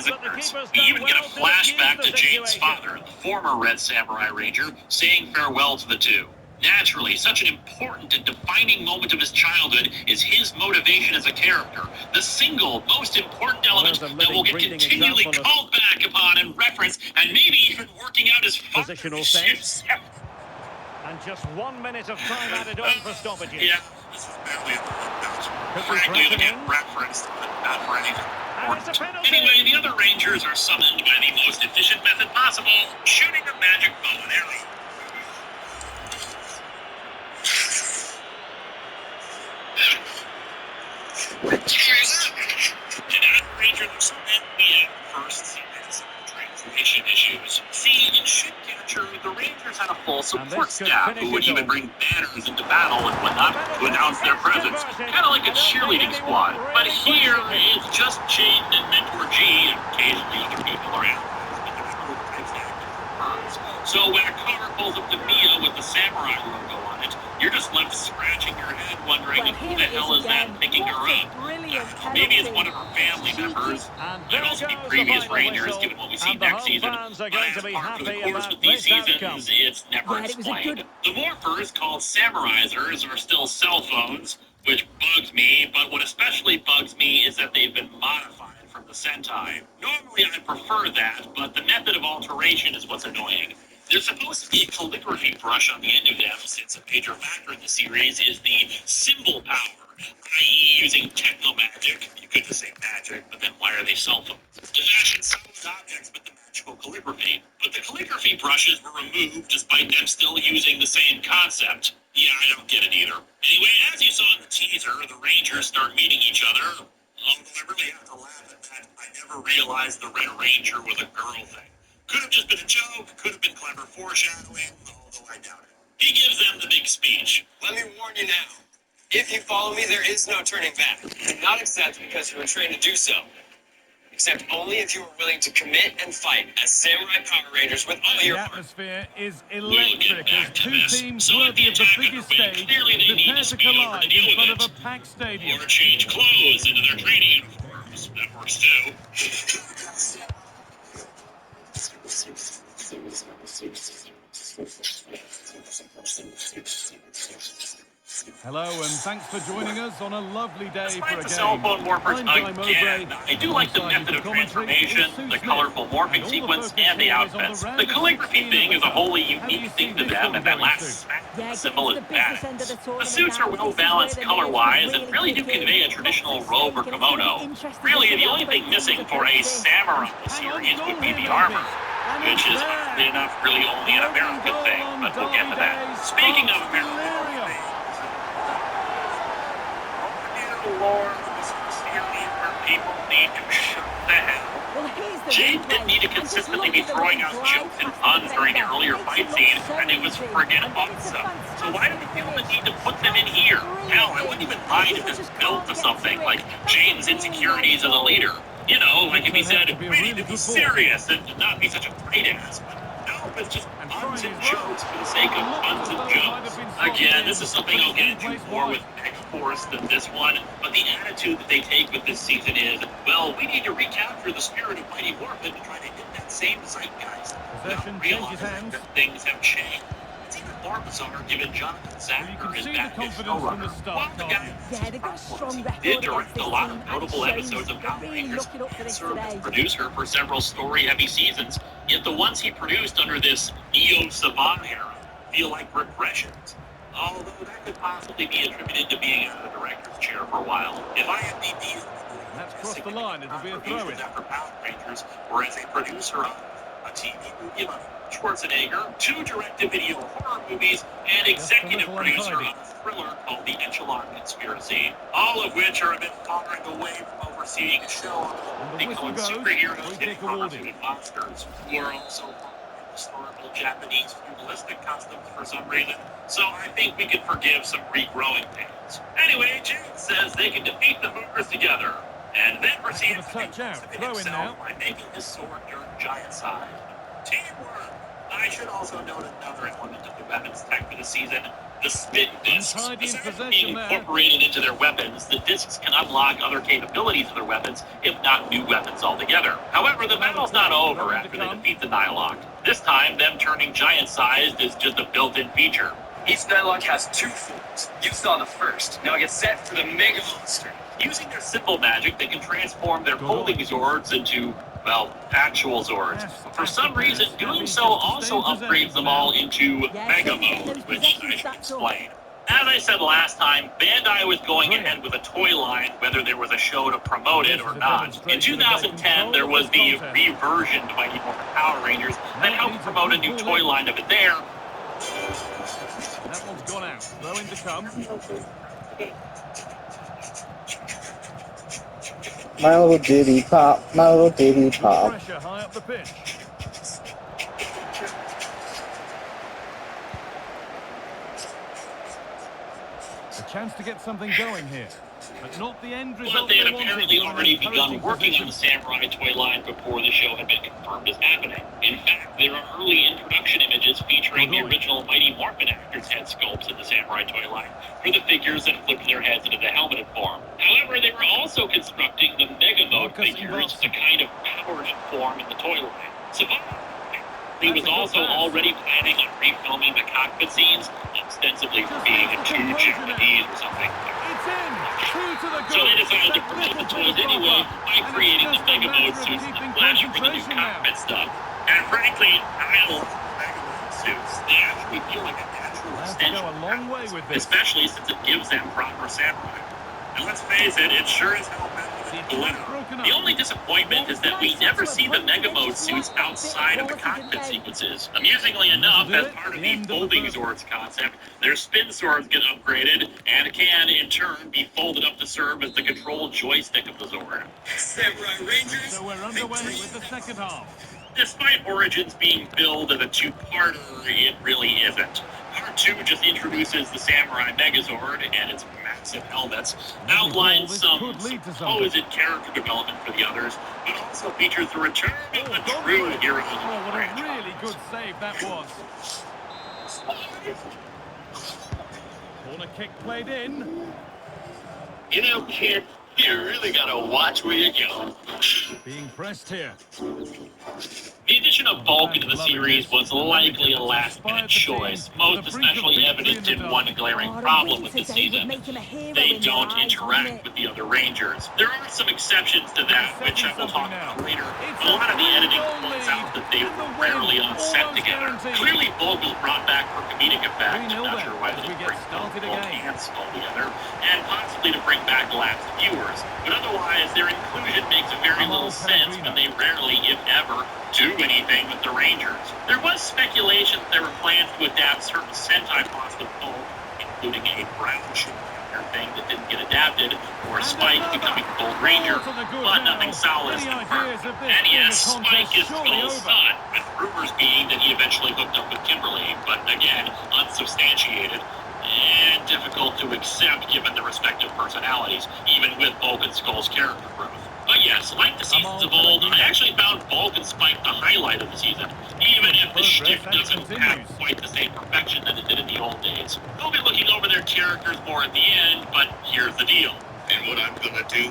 as occurs. We even get a flashback to Jane's father, the former Red Samurai Ranger, saying farewell to the two. Naturally, such an important and defining moment of his childhood is his motivation as a character, the single most important element that will get continually called back upon and referenced, and maybe even working out his positional sense. And just 1 minute of time added on for stoppages. Yeah, this is barely enough. Frankly, to get referenced, but not for anything important. Anyway, the other Rangers are summoned by the most efficient method possible, shooting a magic bow and arrow. And Ranger looks at the first series translation issues. See, in Ship Catcher, the Rangers had a full support staff who would even bring banners into battle and whatnot to announce their presence, kind of like a cheerleading squad. But here, it's just Jaden and Mentor G, and occasionally other people around. So when a car pulls up to Mia with the samurai logo on it, you're just left scratching your head wondering who the hell is that picking her up. Maybe it's one of her family members. Might also be previous Rangers, given what we see next season. But as part of the course with these seasons, it's never explained. The morphers, called Samurizers, are still cell phones, which bugs me, but what especially bugs me is that they've been modified from the Sentai. Normally I'd prefer that, but the method of alteration is what's annoying. There's supposed to be a calligraphy brush on the end of them, since a major factor in the series is the symbol power, i.e. using techno-magic. You could just say magic, but then why are they cell phones? To fashion solid objects with the magical calligraphy. But the calligraphy brushes were removed despite them still using the same concept. Yeah, I don't get it either. Anyway, as you saw in the teaser, the Rangers start meeting each other. Although I really have to laugh at that, I never realized the Red Ranger was a girl thing. Could have just been a joke, could have been clever foreshadowing, although I doubt it. He gives them the big speech. Let me warn you now. If you follow me, there is no turning back. Do not accept because you were trained to do so. Accept only if you are willing to commit and fight as Samurai Power Rangers with all your heart. The atmosphere is We'll electric get as back to two this. teams So worthy of the biggest stage clearly they need prepare to to speed over collide to deal in front with of a packed stadium. Or change clothes into their training uniforms. That works too. Hello and thanks for joining us on a lovely day for Despite a the game. cell phone morphers I'm Guy again, Mowbray, I do like the alongside method of commentary transformation, is Sue the Smith, colorful morphing and all the sequence, focus and the here is on the outfits. The round of calligraphy 16 thing is a wholly How do you unique see thing to this them, one and that going, last Sue? smack Yeah, as simple as getting to the business end of that. the tournament The suits now. are well This is where balanced the color-wise nerves and really do begin. convey a traditional Let's robe or see, and it's gonna be kimono. interesting Really, to see the how only thing both missing teams for a approach this. samurai Hang on, series goal would be here, the maybe. armor, And which it's is there. oddly enough really only an American thing, but we'll get to that. Speaking of American things, dear Lord, this is series where people need to shut the hell. Well, here's the Jade replay. didn't need to And just consistently look be at the throwing way out he jokes and glides puns past during the defender. earlier Makes fight it look scene, so and it was easy. friggin' And then it's a awesome. So why do we feel the need to put them in here? Hell, I wouldn't even mind if this built to something like Jaden's insecurities as a leader. You know, like if he said, we need to be serious and not be such a great ass. No, it's just puns and jokes for the sake of puns and jokes. Again, this is something I'll get into more with X-Force than this one, but the attitude that they take with this season is, well, we need to recapture the spirit of Mighty Morphin to try to hit that same zeitgeist. Possession Without changes realizing hands. that things have changed. It's even more bizarre given Jonathan You Sacker can is see the back as confidence from the showrunner. start, While the can't guy you? Yeah, they've got a strong record did against direct this a lot team, of and it notable shows. episodes of They're Power really Rangers looking up for and this served as today. producer for several story-heavy seasons, yet the ones he produced under this Neo-Saban era feel like regressions. Although that could possibly be attributed to being out of the director's chair for a while. If IMDb is That's crossed the line, it'll be a contributions throw-in. after Power Rangers, or as a producer on a TV movie about Schwarzenegger, 2 direct-to-video horror movies, and executive producer on a thriller called The Echelon Conspiracy, all of which are a bit far away from overseeing a show And the they whistle call goes, superheroes free hitting kick awarded. cartoon monsters, who are also historical Japanese feudalistic customs for some reason, so I think we can forgive some regrowing pains. Anyway, Jade says they can defeat the Mookers together, and then proceeds to touch out. Throw in himself now. by making his sword turn giant size. Teamwork! I should also note another element of the weapons tech for the season. The spin discs, Untidy in besides possession being there. incorporated into their weapons, the discs can unlock other capabilities of their weapons, if not new weapons altogether. However, the battle's not over after they defeat the Nihilok. This time, them turning giant-sized is just a built-in feature. Each Nihilok has 2 forms. You saw the first. Now get set for the Mega Monster. Using their simple magic, they can transform their holding Zords into, well, actual Zords. For some reason, doing so also upgrades them all into Mega Mode, which I should explain. As I said last time, Bandai was going ahead with a toy line, whether there was a show to promote it or not. In 2010, there was the reversioned Mighty Morphin Power Rangers that helped promote a new toy line of it there. That one's gone out. Throwing to come. My little diddy pop, my little diddy pop. Pressure high up the pitch. A chance to get something going here, but not the end But result they had wanted. apparently already begun Encouraging working on the position. Samurai toy line before the show had been confirmed as happening. In fact, there are early introduction images featuring the original Mighty Morphin actors' head sculpts in the Samurai toy line for the figures that flipped their heads into the helmeted form. However, they were also constructing the Mega Mode figures, the kind of powered form in the toy line. Savant he was also already planning on refilming the cockpit scenes, ostensibly for being too Japanese or something. It's in. Two to the So they goal. decided to promote the toys anyway by creating the Mega Mode suits and the flash for the new cockpit stuff. And frankly, I love Mega Mode suits. They actually feel like a natural Have to extension go a of long way with this. especially since it gives them proper samurai. And let's face it, it sure as hell better than glitter. The only disappointment is that we never see the Mega Mode suits outside of the cockpit sequences. Amusingly enough, as part of the folding Zords concept, their spin swords get upgraded and can, in turn, be folded up to serve as the control joystick of the Zord. Samurai Rangers. So we're underway with the second half. Despite Origins being billed as a two-parter, it really isn't. Part 2 just introduces the Samurai Megazord and its massive helmets, outlines some supposed character development for the others, but also features the return of the true heroes of Oh, the what a franchise. really good save that was. Corner kick played in. You know, kid, you really gotta watch where you're going. Being pressed here. The addition of Vulcan to the series was likely a last-minute choice, most especially evident in one glaring problem with the season. They don't interact with the other Rangers. There are some exceptions to that, which I will talk about later, but a lot of the editing points out that they were rarely on set together. Clearly, Bulk was brought back for comedic effect, not sure why they didn't bring Bulk Ants altogether, and possibly to bring back lapsed viewers, but otherwise, their inclusion makes very little sense when they rarely, if ever, do anything with the Rangers. There was speculation that there were plans to adapt certain Sentai plots with Bulk, including a brown shooter thing that didn't get adapted, or Spike becoming Gold Ranger, but nothing solid is confirmed. And yes, Spike is Skull's son, with rumors being that he eventually hooked up with Kimberly, but again, unsubstantiated and difficult to accept given their respective personalities, even with Bulk and Skull's character growth. But yes, like the seasons of old, I actually found Bulk and Spike the highlight of the season, even if the shtick doesn't have quite the same perfection that it did in the old days. We'll be looking over their characters more at the end, but here's the deal. And what I'm gonna do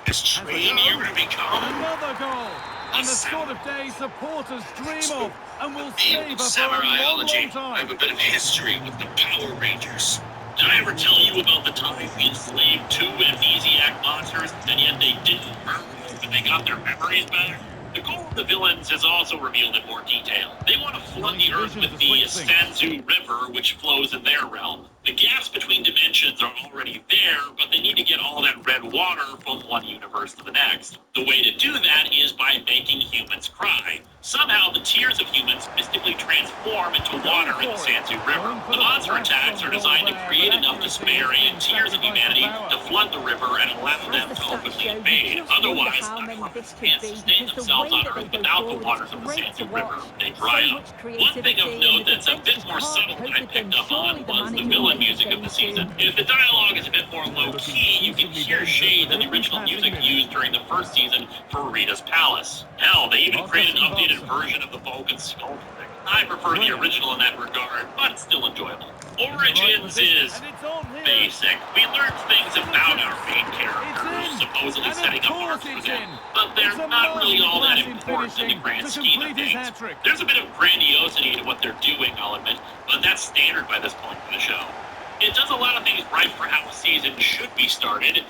is train you to become Another goal. And the sort of day supporters dream of and will savor for a Samuraiology. long I have a time. bit of history with the Power Rangers. Did I ever tell you about the time we enslaved 2 amnesiac monsters, and yet they didn't murder them, but they got their memories back? The goal of the villains is also revealed in more detail. They want to flood the Earth with the Sanzu River, which flows in their realm. The gaps between dimensions are already there, but they need to get all that red water from one universe to the next. The way to do that is by making humans cry. Somehow, the tears of humans mystically transform into water in the Sanzu River. The monster attacks are designed to create enough despair and tears of humanity to flood the river and allow them to openly invade. Otherwise, the humans can't sustain themselves on Earth without the waters of the Sanzu River. They dry up. One thing of note that's a bit more subtle that I picked up on was the villain music of the season. If the dialogue is a bit more low-key, you can hear shades of the original music used during the first season for Rita's Palace. Hell, they even created an updated version of the Vulcan skull thing. I prefer the original in that regard, but it's still enjoyable. Origins is basic. We learn things about our main characters, supposedly setting up arcs for them, but they're not really all that important in the grand scheme of things. There's a bit of grandiosity to what they're doing, I'll admit, but that's standard by this point in the show. It does a lot of things right for how a season should be started,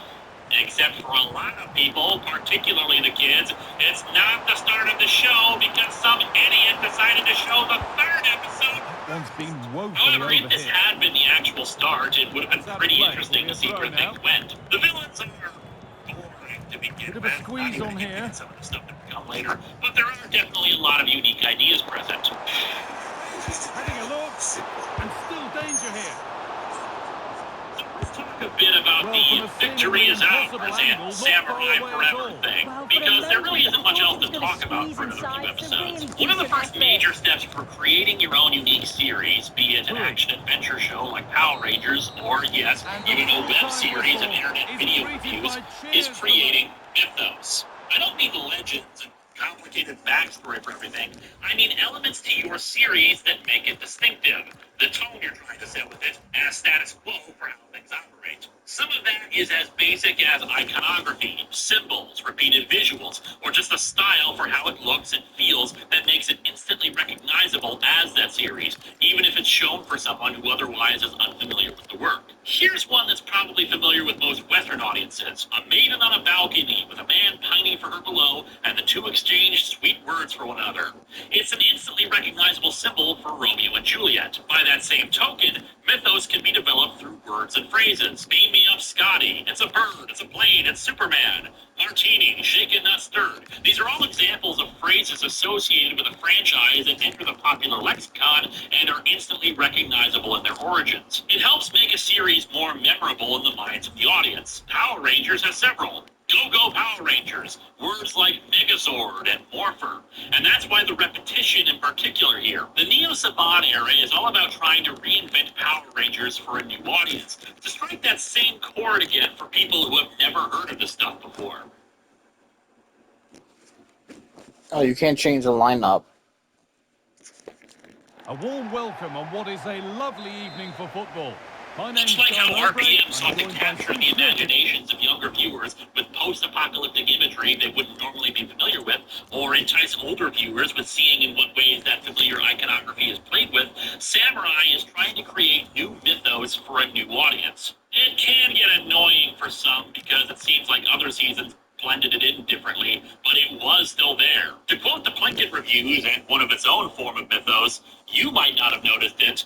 except for a lot of people, particularly the kids, it's not the start of the show because some idiot decided to show the third episode. One's been woefully However, if this overhit. had been the actual start, it would have been pretty interesting to see where things went. The villains are boring to begin Bit of with. a squeeze on here. Some of the stuff that will come later, but there are definitely a lot of unique ideas present. Having a look, and still danger here. Let's talk a bit about the victory is ours and samurai forever thing, because there really isn't much else to talk about for another few episodes. One of the first major steps for creating your own unique series, be it an action-adventure show like Power Rangers, or yes, even a web series of internet video reviews, is creating mythos. I don't mean legends and complicated backstory for everything. I mean elements to your series that make it distinctive, the tone you're trying to set with it, as status quo for how things operate. Some of that is as basic as iconography, symbols, repeated visuals, or just a style for how it looks and feels that makes it instantly recognizable as that series, even if it's shown for someone who otherwise is unfamiliar with the work. Here's one that's probably familiar with most Western audiences. A maiden on a balcony with a man pining for her below, and the two exchange sweet words for one another. It's an instantly recognizable symbol for Romeo and Juliet. By that same token, mythos can be developed through words and phrases. Beam me up, Scotty. It's a bird. It's a plane. It's Superman. Martini. Shaken, not stirred. These are all examples of phrases associated with a franchise that enter the popular lexicon and are instantly recognizable in their origins. It helps make a series more memorable in the minds of the audience. Power Rangers has several. Go, go, Power Rangers! Words like Megazord and Morpher. And that's why the repetition in particular here. The Neo Saban era is all about trying to reinvent Power Rangers for a new audience. To strike that same chord again for people who have never heard of this stuff before. Oh, you can't change the lineup. A warm welcome on what is a lovely evening for football. My name's Just like how John Albright, RPM I'm sought to joined by capture the Steve Smith. imaginations of younger viewers with post-apocalyptic imagery they wouldn't normally be familiar with, or entice older viewers with seeing in what ways that familiar iconography is played with, Samurai is trying to create new mythos for a new audience. It can get annoying for some because it seems like other seasons blended it in differently, but it was still there. To quote the Plinkett reviews and one of its own form of mythos, you might not have noticed it,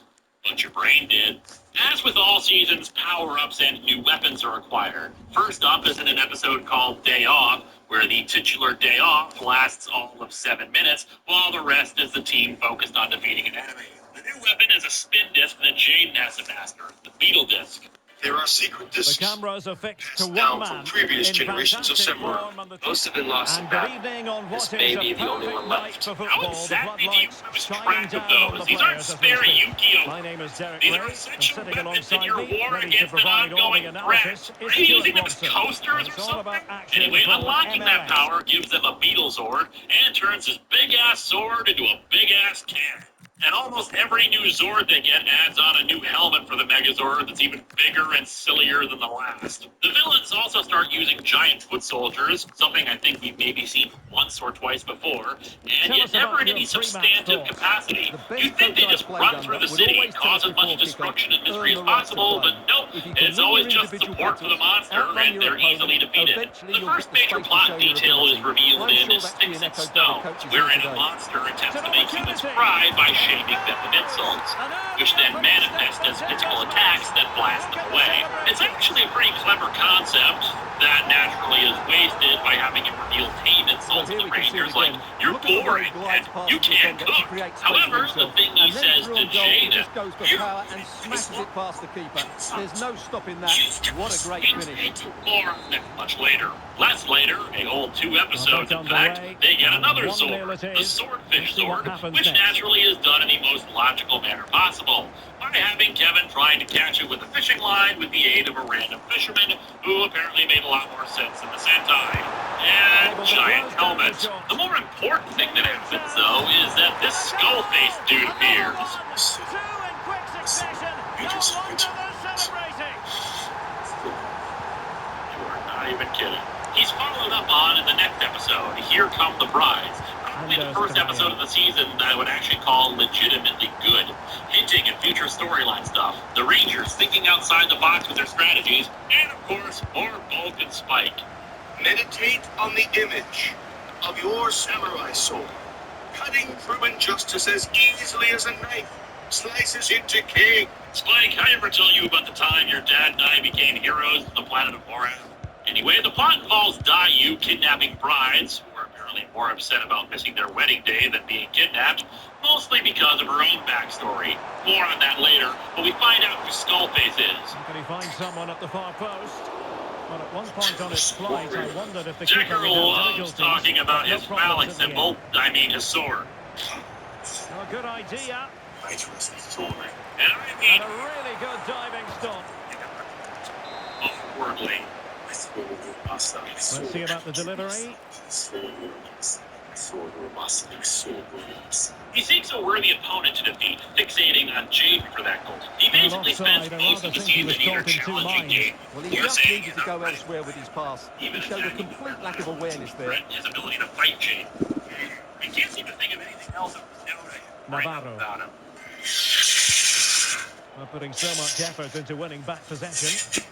but your brain did. As with all seasons, power-ups and new weapons are acquired. First up is in an episode called Day Off, where the titular Day Off lasts all of 7 minutes, while the rest is the team focused on defeating an enemy. The new weapon is a spin disc that Jaden has to master, the Beetle Disc. There are secret The discs cameras are fixed to passed one down man from previous in generations of fantastic samurai. form on the Most have been lost in And good battle. evening on what This is may a be the only perfect one night left. for How football. The exactly do you floodlights lose shining track of down on those? the These players aren't as we spare speak. Yukio. My name is Derek These Ray, are and essential sitting weapons in alongside your me, war ready to against an provide all ongoing the threat. analysis, Are is you Stuart using them as Watson. coasters It's or all about something? action Anyway, from unlocking that MMA. power gives them a Beetle Zord and turns his big-ass sword into a big-ass cannon. And almost every new Zord they get adds on a new helmet for the Megazord that's even bigger and sillier than the last. The villains also start using giant foot soldiers, something I think we've maybe seen once or twice before, and Tell yet us never about in any your pre-match substantive thoughts. capacity. The best You'd think they coach just I've played run under through the would city always and cause tell as us much before destruction and kickoff, misery as earn the right to possible, play. but nope, If you can it's win always your just individual support for the battles, monster, outrun and your they're opponent, easily defeated. eventually The you'll first get the major space to plot show your detail is ability. revealed I'm in sure that's Sticks being and echoed by the Stone, coaches wherein here a today. monster attempts It's to an make humans opportunity. cry by shaming them with insults, which then manifest as physical attacks that blast them away. It's actually a pretty clever concept that naturally is wasted by having him reveal tame insults to the Rangers like, you're boring and you can't cook. However, the thing he says to Jaden, goes for power and smashes it past the keeper. There's no stopping that. What a great finish. More on that much later. Less later, a whole 2 episodes in fact, they get another Zord, the Swordfish Zord, which naturally is done in the most logical manner possible, by having Kevin trying to catch it with a fishing line with the aid of a random fisherman who apparently made a lot more sense than the Sentai. And giant helmets. The more important thing that happens, though, is that this skull Skullface dude appears. Two in quick succession. No wonder they're celebrating. You are not even kidding. He's followed up on in the next episode, Here Come the Brides. Probably the first episode of the season that I would actually call legitimately good, hinting at future storyline stuff. The Rangers thinking outside the box with their strategies, and of course, more Bulk and Spike. Meditate on the image of your samurai sword, cutting through injustice as easily as a knife slices into king. Spike, I ever tell you about the time your dad and I became heroes of the planet of Borat? Anyway, the plot involves Dayu kidnapping brides, who are apparently more upset about missing their wedding day than being kidnapped, mostly because of her own backstory. More on that later, but we find out who Skullface is. Can he find someone at the far post? Well, at one point on its flight, I wondered if the keeper Decker would have loves difficulties, talking about but no his problems phallic in the end. symbol, I mean his sword. A good idea. I trust the sword. And I mean And a really good diving stop. awkwardly. Let's see about the delivery. He seeks a worthy opponent to defeat, fixating on Jake for that goal. He basically spends offside, I most rather of the think he was season either caught in two challenging minds. Jake Well, he or just saying needed to go elsewhere with his pass. He showed a complete lack of awareness there. His ability to fight Jake. He can't seem to think of anything else that was Navarro. about him. Not putting so much effort into winning back possession.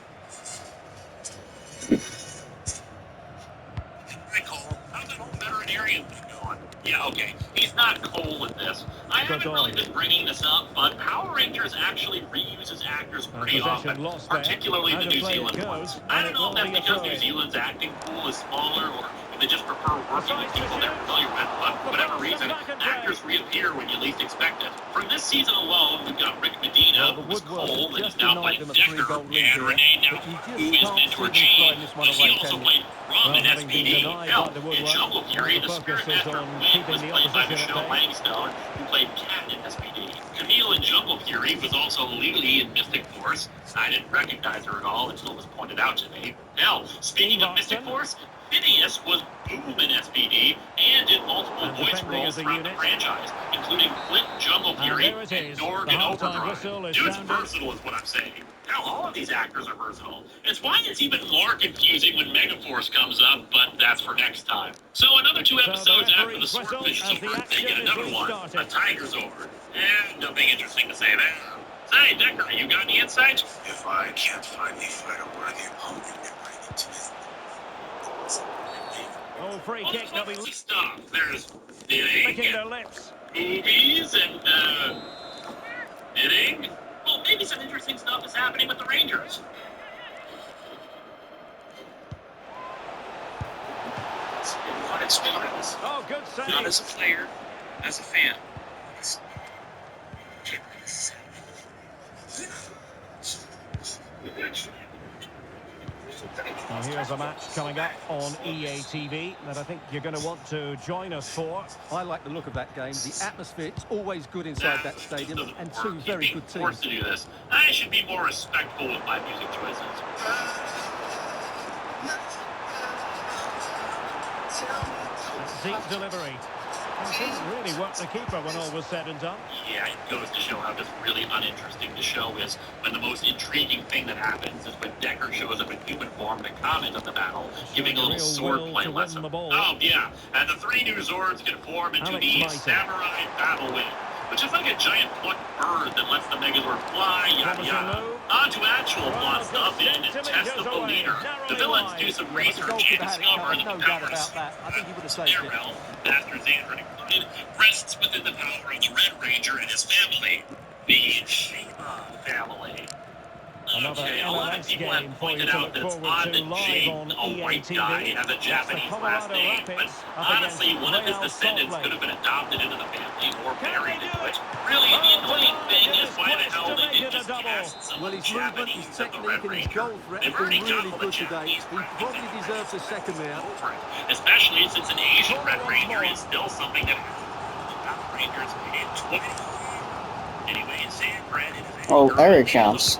Hi, Cole. How's that old veterinarian thing going? Yeah, okay. He's not Cole with this. I haven't really been bringing this up, but Power Rangers actually reuses actors pretty possession often, lost there. particularly the How to New play it Zealand goes, ones. and I it don't know will if that's be a because throw-in. New Zealand's acting pool is smaller or if they just prefer working with people they're familiar with, but for whatever reason, actors reappear when you least expect it. For this season alone, we've got Rick Medina, Well, the who was Woodward Cole, and just he's now denied playing them a Decker, three-goal lead and here, Renee but now, you just who is can't mentor see them throwing Gene, this one but he away, also can you? played Rum in having been SPD. denied Hell, by the in Woodward, Jungle Fury, the the focus Spirit is Master on Quinn keeping was the played by opposition at Michelle bay. Langstone, who played Cat in SPD. Camille in Jungle Fury was also Lily in Mystic Force. I didn't recognize her at all until it was pointed out to me. Hell, speaking of Mystic Force, Phineas was Boom in SPD and did multiple And voice defending roles as a throughout the unit. franchise, including Flint in Jungle Fury there it and is. Norg The in halftime whistle Overdrive. is Dude's sounded. versatile is what I'm saying. Hell, all of these actors are versatile. It's why it's even more confusing when Megaforce comes up, but that's for next time. So another 2 episodes after the Swordfish is over, they get another one, a Tiger's over. And nothing interesting to say there. Say, Decker, you got any insights? If I can't finally fight a worthy opponent and bring it to his Oh, free kick, they'll be Lots of stuff. There's licking knitting, their lips. movies, and knitting. Well, maybe some interesting stuff is happening with the Rangers. What experience? Oh, good Not save. as a player, as a fan. Now here's a match coming up on EA TV that I think you're going to want to join us for. I like the look of that game. The atmosphere is always good inside that stadium, and two very good teams. Forced to do this. I should be more respectful with my music choices. Deep delivery. And didn't really work the keeper when all was said and done. Yeah, it goes to show how just really uninteresting the show is when the most intriguing thing that happens is when Decker shows up in human form to comment on the battle, giving a little real sword will play to win lesson. the ball. Oh, yeah, and the 3 new Zords can form into Alex the Mighton. Samurai Battle Wing, which is like a giant plucked bird that lets the Megazord fly, yada yada. On to actual plot stuff in Test of the Leader. The villains do some research and discover that the doubt powers about that. I think he would have saved their it. realm, Master Xandron included, rests within the power of the Red Ranger and his family, the Shima family. Another Okay, a lot of MLS people have game for you pointed to out look that it's forward odd to that live Jake, on a EA white TV. guy, has a Japanese last Colorado name, but Rapids up honestly, against one of his Real descendants Salt could have Lake. been adopted into the family or Can married they into do it. it? Really, the Oh, annoying come on, thing get is his why the quest hell to they make didn't it a just double. cast some Well, his movement, Japanese his of the Red technique, and his Ranger. goal threat They've have already been got really all the good today. Japanese He practice probably and deserves a second there. over it. Especially since an Asian Red Ranger is still something that Power Rangers in 20. Anyway, Sanford is a Oh, Eric counts.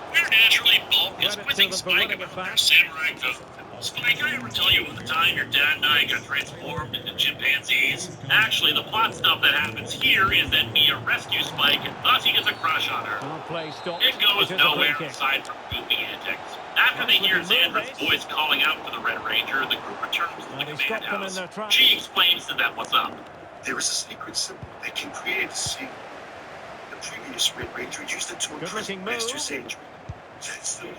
Where naturally Bulk is Credit to quizzing them for Spike winning it about their back. samurai code. Spike, I ever tell you about the time your dad and I got transformed into chimpanzees? Actually, the plot stuff that happens here is that Mia rescues Spike, and thus he gets a crush on her. Well, play stopped. It goes It is a nowhere free kick. aside from goofy antics. After they hear Xandra's voice calling out for the Red Ranger, the group returns to the And he command stopped them in house. their tracks. She explains to them what's up. There is a secret symbol that can create a scene. The previous Red Ranger used it to impress Good-looking Master move. Xandra. That's the move.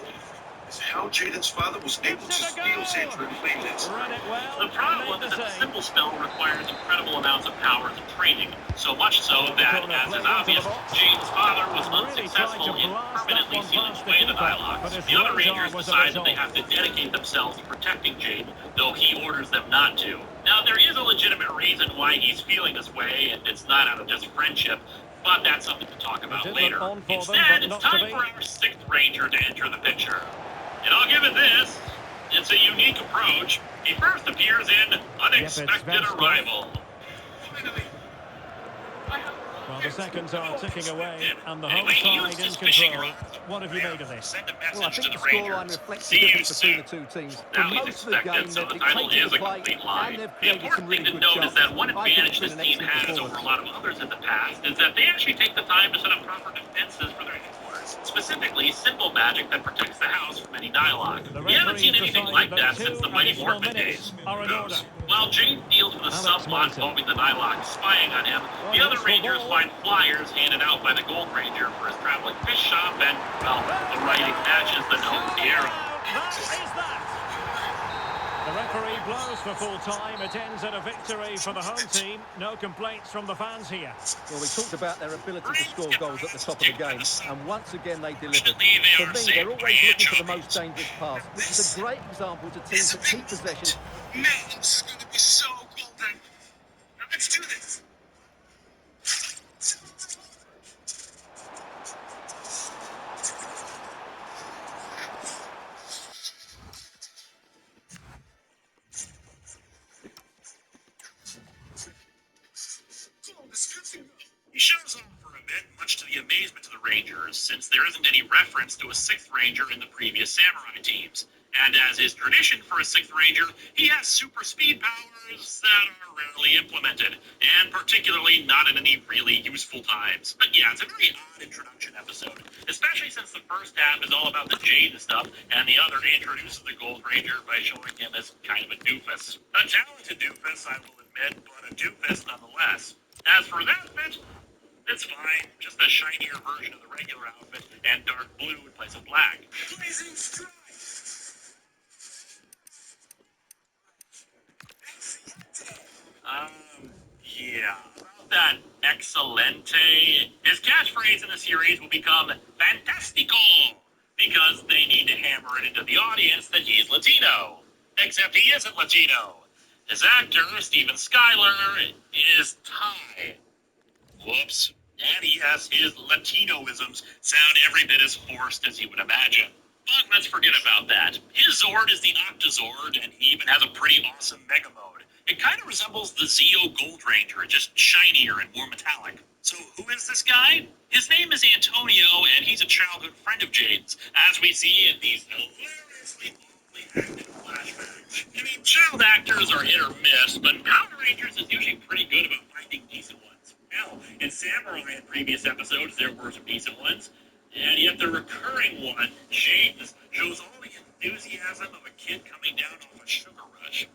Is how Jaden's father was able to steal Xandra and play this. Read it well. The problem is that the simple spell requires incredible amounts of powers and training, so much so that, as is obvious, Jade's father was unsuccessful in permanently sealing away the Nihilocks. The other Rangers decide that they have to dedicate themselves to protecting Jade, though he orders them not to. Now, there is a legitimate reason why he's feeling this way, and it's not out of just friendship, but that's something to talk about later. Instead, it's time for our 6th Ranger to enter the picture. And I'll give it this. It's a unique approach. He first appears in Unexpected Arrival. Finally. Well, the seconds are ticking away, and the Anyway, home he side used in his fishing control. rod. What have you made of this? Send a Well, I message think to the the scoreline Rangers. reflects See the you difference between soon. the two teams. For Now he's most of the game, expected, so they've the title dictated is the a play, complete and lie. they've The created some important really thing to good note is chances. that one I think advantage it's this been an team excellent has over a performance. lot of others in the past is that they actually take the time to set up proper defenses for their headquarters. Specifically, simple magic that protects the house from any Nihilok. The We haven't referee seen has anything decided like that that since the 2 Mighty additional Morphin minutes days. are in order. While Jade deals with a Alex subplot Martin. involving the Nihilok spying on him, the Well, other that's the Rangers ball. find flyers handed out by the Gold Ranger for his traveling fish shop, and, well, the writing matches the note of the arrow. That is that. The referee blows for full time. It ends at a victory for the home team. No complaints from the fans here. Well, we talked about their ability to score goals at the top of the game, and once again they delivered. Fortunately, they For are me, saved they're by always looking for the anchovies. most dangerous pass, which is a great example to teams that keep possession. Man, this is going to be so golden. Now let's do this. He shows off for a bit, much to the amazement of the Rangers, since there isn't any reference to a 6th Ranger in the previous Samurai teams. And as is tradition for a 6th Ranger, he has super speed powers that are rarely implemented, and particularly not in any really useful times. But yeah, it's a very odd introduction episode, especially since the first half is all about the Jade and stuff, and the other introduces the Gold Ranger by showing him as kind of a doofus. A talented doofus, I will admit, but a doofus nonetheless. As for that bit, it's fine, just a shinier version of the regular outfit, and dark blue in place of black. Blazing Strike! Yeah. About that excelente, his catchphrase in the series will become fantastico, because they need to hammer it into the audience that he's Latino. Except he isn't Latino. His actor, Steven Skyler, is Thai. Whoops. And yes, his Latinoisms sound every bit as forced as you would imagine. But let's forget about that. His Zord is the Octazord, and he even has a pretty awesome Mega Mode. It kind of resembles the Zeo Gold Ranger, just shinier and more metallic. So who is this guy? His name is Antonio, and he's a childhood friend of Jade's, as we see in these hilariously awfully acted flashbacks. I mean, child actors are hit or miss, but Power Rangers is usually pretty good about finding decent ones. Hell, in Samurai in previous episodes, there were some decent ones. And yet the recurring one, James, shows all the enthusiasm of a kid coming down off a sugar rush.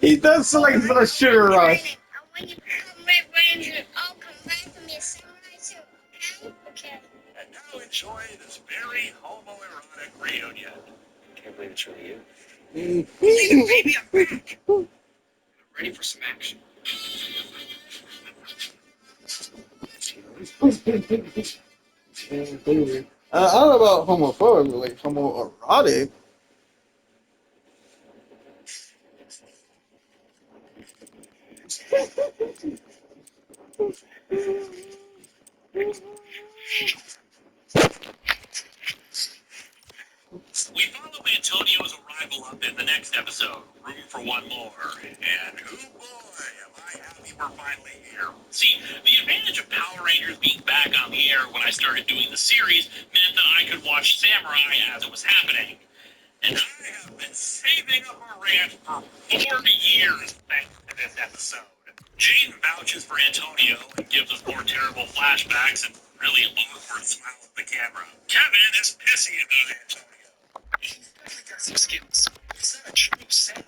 He does sound like he's on a sugar rush. When you become Red Ranger, I'll come back and be a samurai too, okay? And now enjoy this very homoerotic reunion. Can't believe it's really you. Baby, I'm back. I'm ready for some action. I don't know about homophobic, but like homoerotic. We follow Antonio's arrival up in the next episode, Room for One More. And oh boy, am I happy we're finally here. See, the advantage of Power Rangers being back on the air when I started doing the series meant that watched Samurai as it was happening. And I have been saving up a rant for 4 years thanks to this episode. Jaden vouches for Antonio and gives us more terrible flashbacks and really awkward smiles at the camera. Kevin is pissy about Antonio. He's definitely got some skills. He's not a true samurai.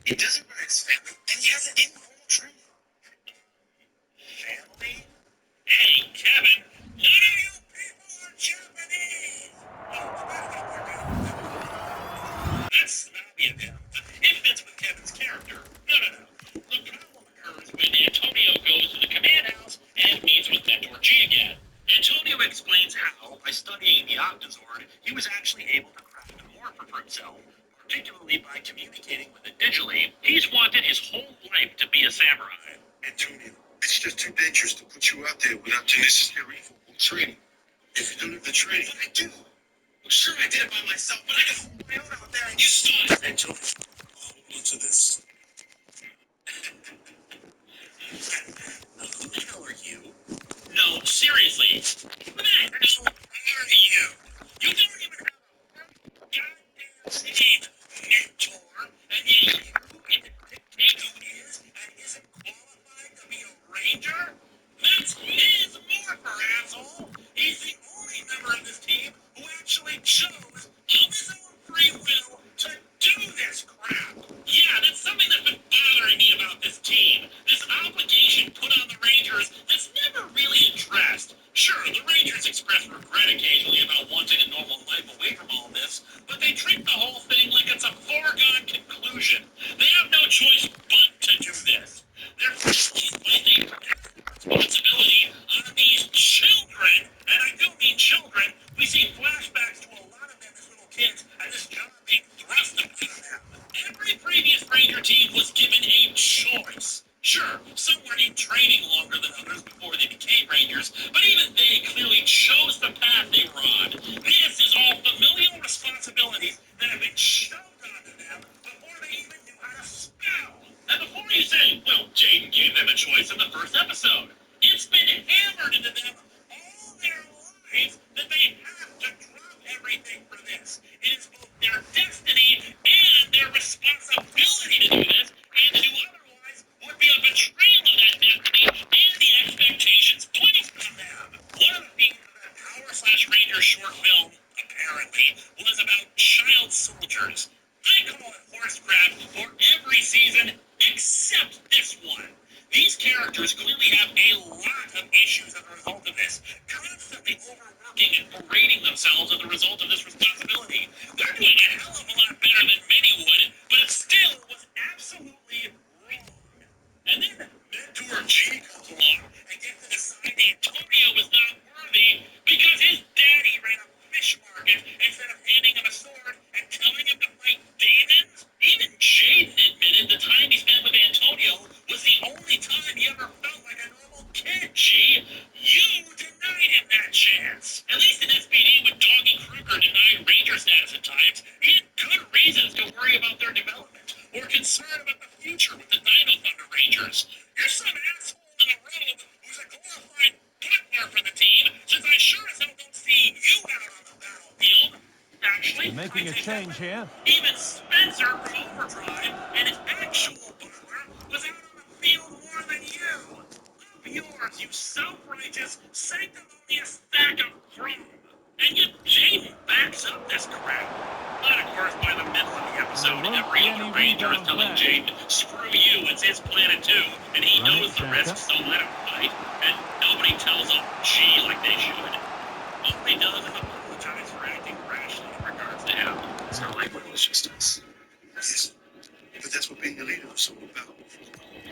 He doesn't run his family, and he has an informal training. Family? Hey, Kevin, none of you people are Japanese! That's snobby of him. It fits with Kevin's character. No. The problem occurs when Antonio goes to the command house and meets with Mentor G again. Antonio explains how, by studying the Octazord, he was actually able to craft a morpher for himself, particularly by communicating with it digitally. He's wanted his whole life to be a samurai. Antonio, it's just too dangerous to put you out there without the necessary formal training. If you don't have the training, But I do. Well, sure, I did it by myself, but I got my own out there, and you saw it. Antonio, hold on to this. Who the hell are you? No, seriously. Who the hell are you? You don't even have a goddamn name, Mentor, and yet you get to dictate who is and isn't qualified to be a ranger? That's his morpher, asshole! He's the only member of this team who actually chose, of his own free will, to do this crap! Yeah, that's something that's been bothering me about this team. This obligation put on the Rangers that's never really addressed. Sure, the Rangers express regret occasionally about wanting a normal life away from all this, but they treat the whole thing like it's a foregone conclusion. They have no choice but to do this. They're placing responsibility on these children, and I do mean children. We see flashbacks to a lot of them as little kids, and this job being thrust upon them. Every previous Ranger team was given a choice. Sure, some were in training longer than others before they became Rangers, but even they clearly chose the path they were on. This is all familial responsibilities that have been shoved onto them before they even knew how to spell. And before you say, well, Jaden gave them a choice in the first episode, it's been hammered into them all their lives that they have to drop everything for this. It is both their destiny and their responsibility to do this, and to do otherwise would be a betrayal of that destiny and the expectations placed on them. One of the themes of that Power/Ranger short film, apparently, was about child soldiers. I call it horse crap for every season except this one. These characters clearly have a lot of issues as a result of this, constantly overworking and berating themselves as a result of this responsibility. They're doing a hell of a lot better than many would, but it still was absolutely wrong. And then Mentor G comes along and gets to decide Antonio was not worthy because his daddy ran a fish market instead of handing him a sword and telling him to fight demons. Even Jaden admitted the time he spent with Antonio was the only time he ever felt like a normal kid, G. You denied him that chance. At least in SPD, when Doggy Kruger denied Ranger status at times, he had good reasons to worry about their development or concern about the future with the Dino Thunder Rangers. You're some asshole in a robe who's a glorified butler for the team, since I sure as hell don't see you out on the battlefield. Actually, Making a change here. even Spencer from Overdrive and his actual butler was out on the field more than you. Love yours, you self-righteous, sanctimonious sack of crap. And yet Jaden backs up this crap. But of course, by the middle of the episode, every other Ranger is telling Jaden, screw you, it's his planet too, and he knows the risks, so let him fight. And nobody tells him, gee, like they should. All he does is apologize for acting rashly in regards to him. It's not like it was just us. Yes. But that's what being a leader is all about.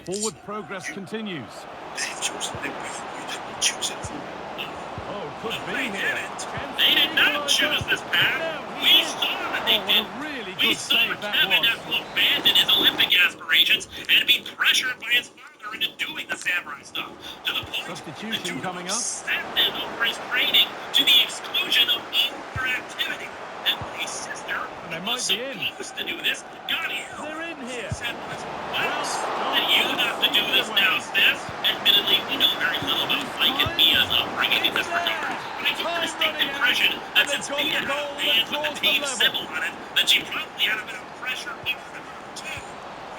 Forward progress continues. They've chosen their path. You didn't choose it for them. Oh, could Well, be they here. didn't. They did not choose this path. We saw that they Oh, did. what a really We good saw save that Kevin was. have to abandon his Olympic aspirations and be pressured by his father into doing the samurai stuff, to the point Substitution that dude coming up. accepted over his training to the exclusion of all other activity. and my sister, And they who might was be in. supposed to do this, got ill. They're in here. Said was, Well, and you have to do this now, sis. Admittedly, we know very little about Mike and Mia's upbringing in this regard. But I get the distinct impression that since Mia had a band with the team symbol on it, that she probably had a bit of pressure over her too.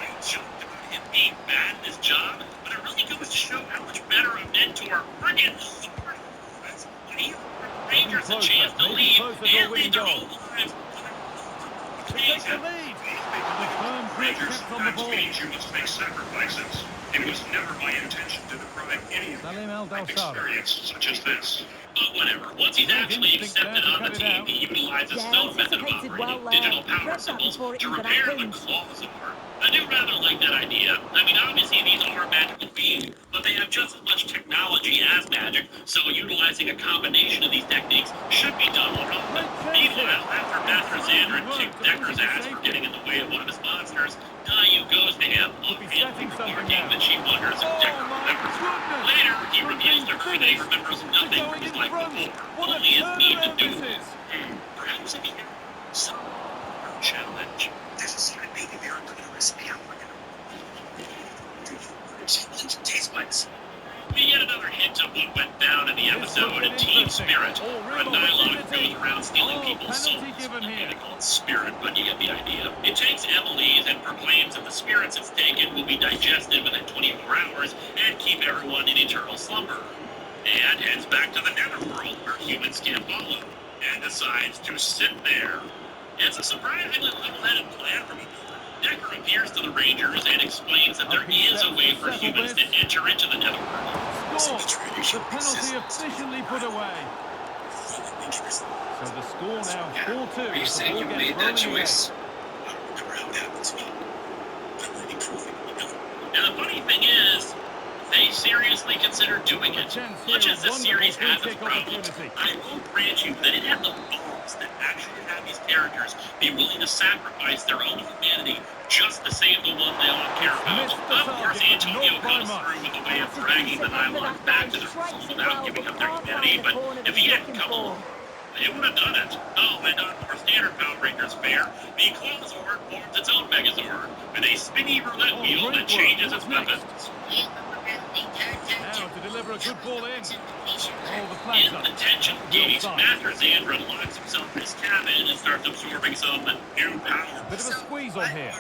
I joked about him being bad at his job, but it really goes to show how much better a mentor friggin' Sword was when he offered the Rangers a chance to lead and lead their own lives to their Take the occasion. lead. The firm grip Rangers kept on the sometimes ball. means you must make sacrifices. It was never my intention to deprive any of Salim you El of Dawsara. experience such as this. But whatever, once he's actually accepted on the team, he utilizes his own method of operating, digital power symbols, to repair the claws of art. I do rather like that idea. I mean, obviously these are magical beings, but they have just as much technology as magic, so utilizing a combination of these techniques should be done well. Meanwhile, after Master Xandra kicked Decker's ass for getting in the way of one of his monsters, Dayu goes to him, obviously remarking that she wonders if Decker remembers her. Later, he reveals to her that he remembers nothing from his life before, only his need to do it. Perhaps if he had some challenge. There's a secret baby bear under the recipe I'm working on. Taste buds. We get another hint of what went down in the episode of Team Spirit, where a dialogue goes around stealing people's souls. They call it Spirit, but you get the idea. It takes Emily's and proclaims that the spirits it's taken will be digested within 24 hours and keep everyone in eternal slumber. And heads back to the Netherworld, where humans can't follow, and decides to sit there. It's a surprisingly level-headed plan from Decker appears to the Rangers and explains that there is a way for humans to enter into the Netherworld. Score. The penalty officially put away. So the score now 4-2. Are you saying you made that choice? I don't remember how it happened to me. I'm really proving And the funny thing is, they seriously consider doing it. Much as this series has its problems, I will grant you that it had the balls that actually have these characters be willing to sacrifice their own humanity just to save the one they all care about. Of course, Antonio comes through with a way of dragging the Nylons back to their home without giving up their humanity, but if he hadn't come along, they would have done it. Oh, and on more standard Power Rangers fare, the Clawzord forms its own Megazord with a spinny roulette wheel that changes its weapons. Now to deliver a good ball in. All the flags In up. the tension gauge, Master Xandra locks himself in his cabin and starts absorbing some new power. Bit of a squeeze on here.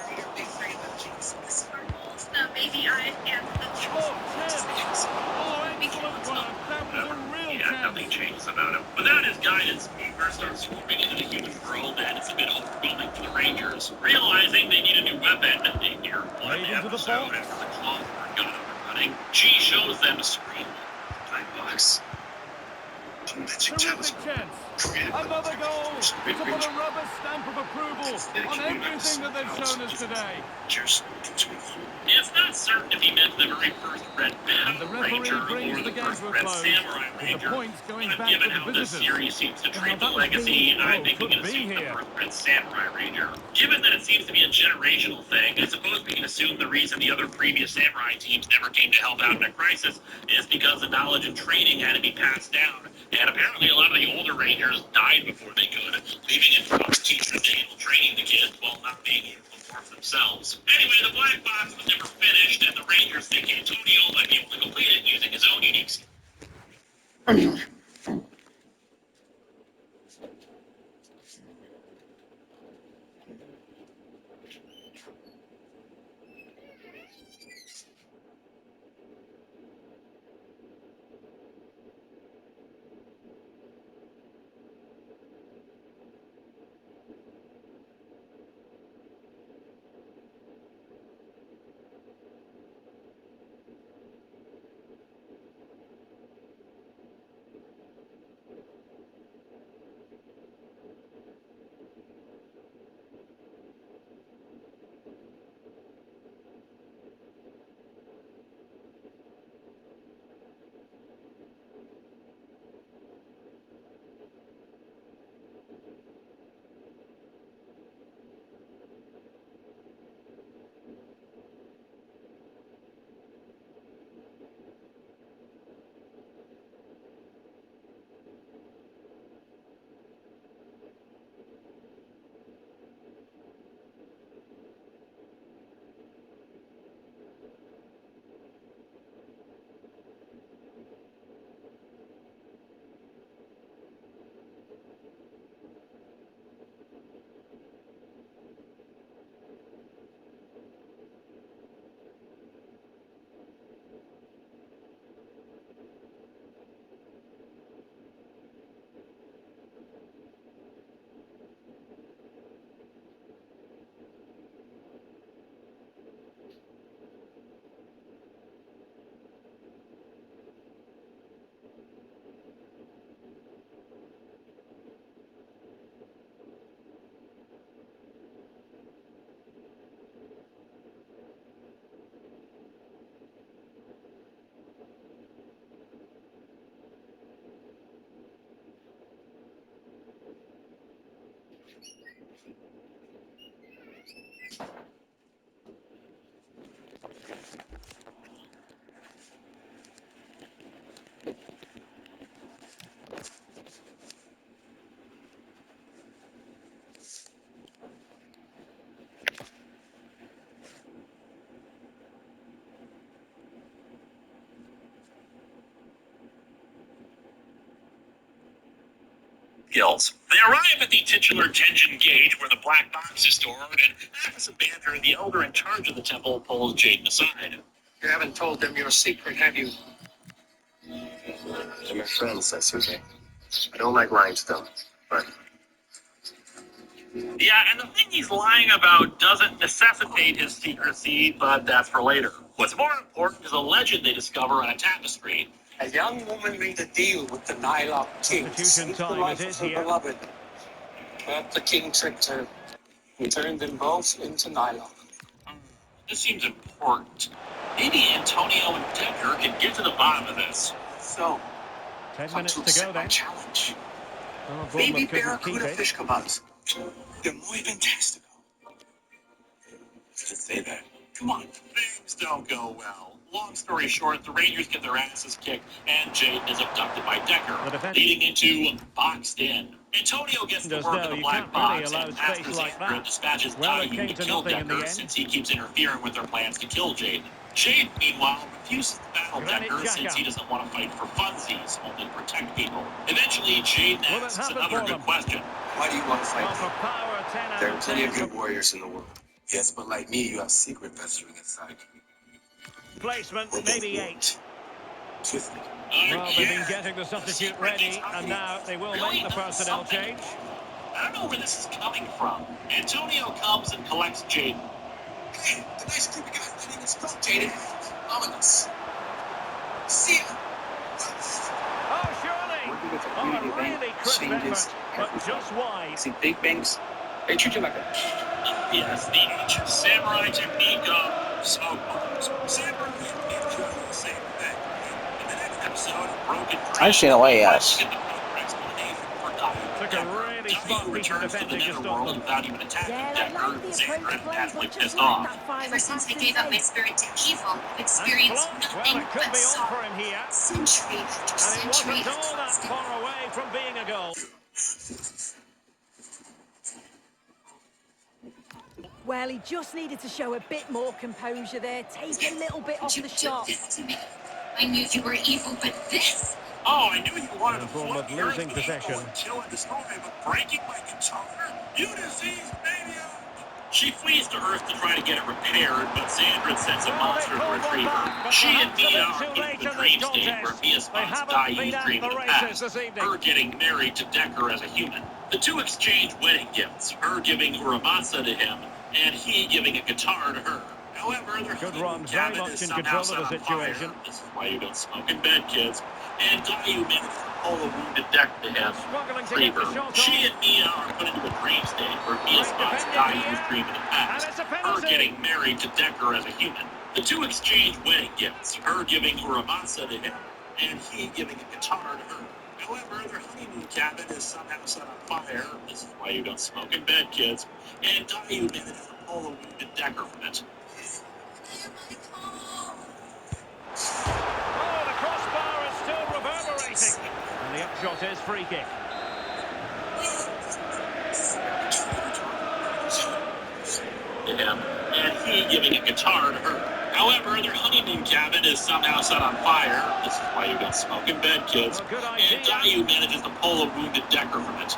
Maybe I am Oh, chance. Oh, excellent work. That was a real Yeah, nothing chance. changes about him. Without his guidance, Boomer starts swarming into the human world, and it's a bit overwhelming for the Rangers. Realizing they need a new weapon, they hear one Right into the episode box. after the Clawzord got up and running, she shows them a scroll. Time box. Magic Terrific chance. Another goal. To put a rubber stamp of approval on everything that they've shown us today. Cheers. It's not certain if he meant the very first Red And the Power referee Ranger brings or the the game first to a Red close, Samurai with the Ranger. points going But back given to how the this visitors. series seems to Now treat the that would legacy, be- I'm oh, thinking could it be assumes the here. first Red Samurai Ranger. Given that it seems to be a generational thing, I suppose we can assume the reason the other previous Samurai teams never came to help out in a crisis is because the knowledge and training had to be passed down. And apparently a lot of the older Rangers died before they could, leaving it for us to teach the manual training the kids while not being able to morph themselves. Anyway, the black box was never finished, and the Rangers think Antonio might be able to complete it using his own unique skills. They arrive at the titular Tenjin Gate where the black box is stored, and after some banter, the elder in charge of the temple pulls Jaden aside. You haven't told them your secret, have you? They're my friends, Sasuke. I don't like lying to them, but... Yeah, and the thing he's lying about doesn't necessitate his secrecy, but that's for later. What's more important is a legend they discover on a tapestry. A young woman made a deal with the Nylok king to Substitution save the time life it of is her here. beloved. But the king tricked her. He turned them both into Nylok. This seems important. Maybe Antonio and Decker can get to the bottom of this. So, 10 how minutes to to go accept my then. challenge? Oh, Baby Bournemouth couldn't keep barracuda it. fish kebabs. They're muy fantastico. Just say that. Come on, things don't go well. Long story short, the Rangers get their asses kicked, and Jade is abducted by The Decker, defense- leading into Boxed In. Antonio gets to Just work no, in the you black can't really box, allow and space Master like Xander that. dispatches Well, it Dayu came to to kill nothing in the Decker end. since he keeps interfering with their plans to kill Jade. Jade, meanwhile, refuses to battle Granit Decker Xhaka. since he doesn't want to fight for funsies, only to protect people. Eventually, Jade Will it asks happen another for good them? question. Why do you want to Well, fight for them? power, 10 out There are of plenty 10. of good warriors in the world. Yes, but like me, you have secret festering inside you. Placement, What maybe they 8. want. With me. Well, they've been Yeah. getting the substitute ready, and now they will Really make the knows personnel something. change. I don't know where this is coming from. Antonio comes and collects Jaden. Hey, the nice creepy guy letting us go, Jaden. Ominous. See ya. Oh, surely! Working with a Oh, community a bank really crisp changes effort, but everything. just wide. See, big banks, they treat you like a... Yes, the ancient samurai technique of smoke bombs. Samurai is doing the same thing. In the next episode of Broken Dreams, I've seen a way, yes. we get the proper explanation for Dayu. Took a really smart Dayu piece of returns to the defending to stop netherworld them. without even attacking Yeah, I Decker. like the Xander approach and play, Naturally but just pissed like off. that final Ever since pass I gave up my today. spirit to evil, I've And experienced Blanc, well, nothing it could but be on sorrow. for him here. Century after And it century wasn't all of that constant. far away from being a goal. Well, he just needed to show a bit more composure there. Take a little bit off You the did shot. this to me. I knew you were evil, but this? Oh, I knew you wanted to And flood Bournemouth the earth losing with possession. evil and kill and destroy, but breaking my guitar? You diseased maniac! She flees to Earth to try to get it repaired, but Xandred sends a Well, monster they to called one retrieve back, her. but She and perhaps a Mia bit are too put late into the in dream this state where contest. Mia They spots haven't Dayu's been at dream the in the races past. this evening. Her getting married to Decker as a human. The two exchange wedding gifts, her giving Uramasa to him, and he giving a guitar to her. However, their Good honeymoon run, very cabin much is in somehow control set of the on fire. situation. This is why you don't smoke in bed, kids. And Dayu manages to pull a wounded Decker to him. Struggling to Retrieve get the her. shot She off. and Mia are put into a dream state where Mia Great spots defending Dayu's here. dream in the And past. it's a Her penalty. getting married to Decker as a human. The two exchange wedding gifts, her giving Uramasa to him, and he giving a guitar to her. However, their honeymoon cabin is somehow set on fire. This is why you don't smoke in bed, kids. And Dayu manages to pull a wounded Decker from it. Oh, the crossbar is still reverberating. And the upshot is free kick. To him, and he giving a guitar to her. However, their honeymoon cabin is somehow set on fire. This is why you don't smoke in bed, kids. Well, good And idea. Dayu manages to pull a wounded Decker from it.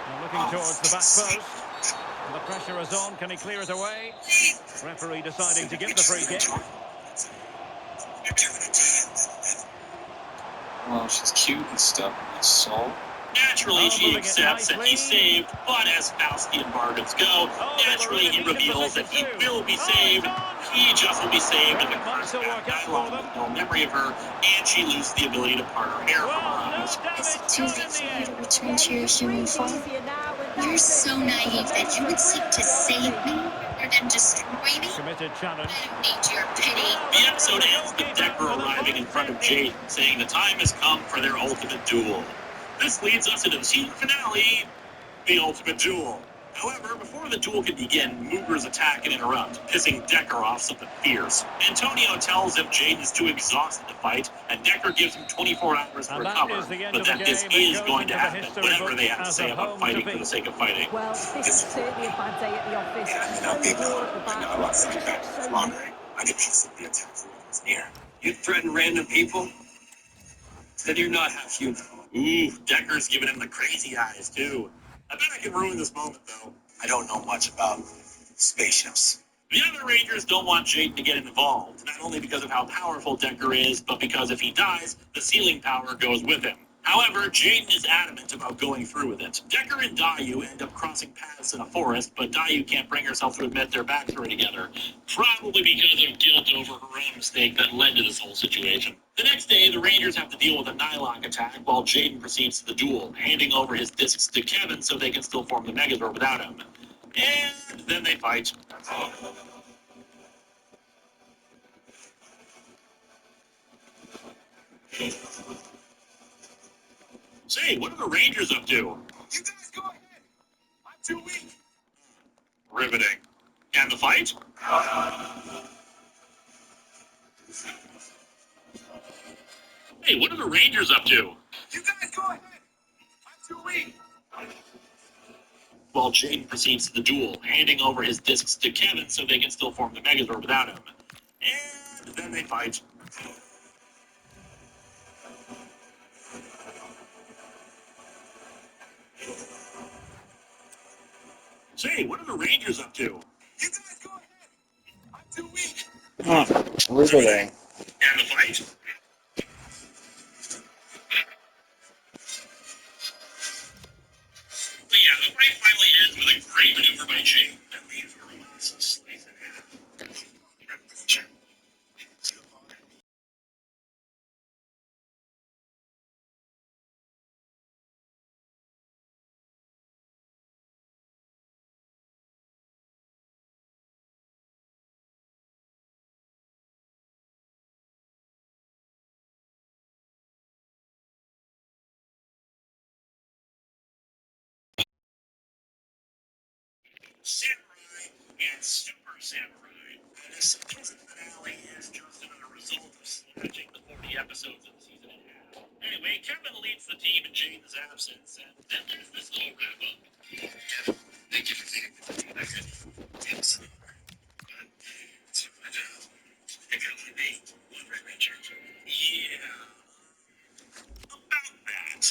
Now looking towards the back post. And the pressure is on. Can he clear it away? Referee deciding to give the free kick. Well, she's cute and stuff, but so... Naturally, Oh, she moving it accepts and he's nicely. saved, but as Faustian bargains go, naturally he reveals that he will be saved. He just will be saved in the curse dialogue with no memory of her, and she loses the ability to part her hair from her Well, no eyes. Is it damage too done late in for the you to end. return to your human form? You're so naive that you would seek to save me rather than destroy me? Committed challenge. I don't need your pity. The episode ends with Decker arriving in front of Jade, saying the time has come for their ultimate duel. This leads us into the season finale, the ultimate duel. However, before the duel can begin, Moogers attack and interrupt, pissing Decker off something fierce. Antonio tells him Jade is too exhausted to fight, and Decker gives him 24 hours to And that recover, is the end but of the that this game. It is goes going to into the happen, history whatever books they have to as say a about home fighting for defeat. the sake of fighting. Well, this is certainly a bad day at the office. Yeah, So people, poor at the I know back. about They something just back look so longer. I get pissed at the attack when it's near. You threaten random people? Then you're not half human. Ooh, Decker's giving him the crazy eyes, too. I bet I can ruin this moment, though. I don't know much about spaceships. The other Rangers don't want Jake to get involved, not only because of how powerful Decker is, but because if he dies, the sealing power goes with him. However, Jaden is adamant about going through with it. Decker and Dayu end up crossing paths in a forest, but Dayu can't bring herself to admit their backstory together, probably because of guilt over her own mistake that led to this whole situation. The next day, the Rangers have to deal with a Nylok attack while Jaden proceeds to the duel, handing over his discs to Kevin so they can still form the Megazord without him. And then they fight. Say, what are the Rangers up to? You guys go ahead. I'm too weak. Riveting. And the fight? Hey, what are the Rangers up to? You guys go ahead. I'm too weak. While Jaden proceeds to the duel, handing over his discs to Kevin so they can still form the Megazord without him. And then they fight. Say, what are the Rangers up to? You guys go ahead. I'm too weak. Riveting. And the fight? But yeah, the fight finally ends with a great maneuver by Jaden that leaves Romas sliced in half. Samurai and Super Samurai. And this season finale is just another result of snatching the 40 episodes of the season in half. Anyway, Kevin leads the team in Jaden's absence, and then there's this little wrap-up. Kevin, thank you for leading the team. I could feel some. But it's my job. It can only be one Red Ranger. Yeah. About that.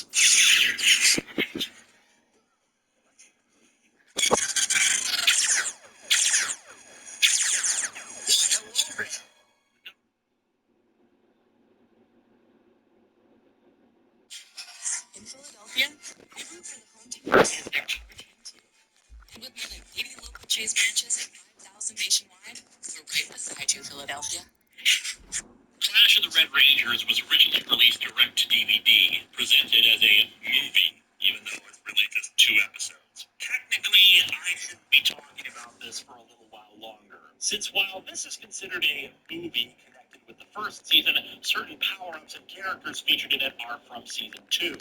In Philadelphia, we root for the home team and their average team. And with more than 80 local Chase branches and 5,000 nationwide, we're right beside you, Philadelphia. Clash of the Red Rangers was originally released direct to DVD, presented as a movie, even though it's really just 2 episodes. Technically, I shouldn't be talking about this for a little while longer, since while this is considered a movie connected with the first season, certain power-ups and characters featured in it are from season 2.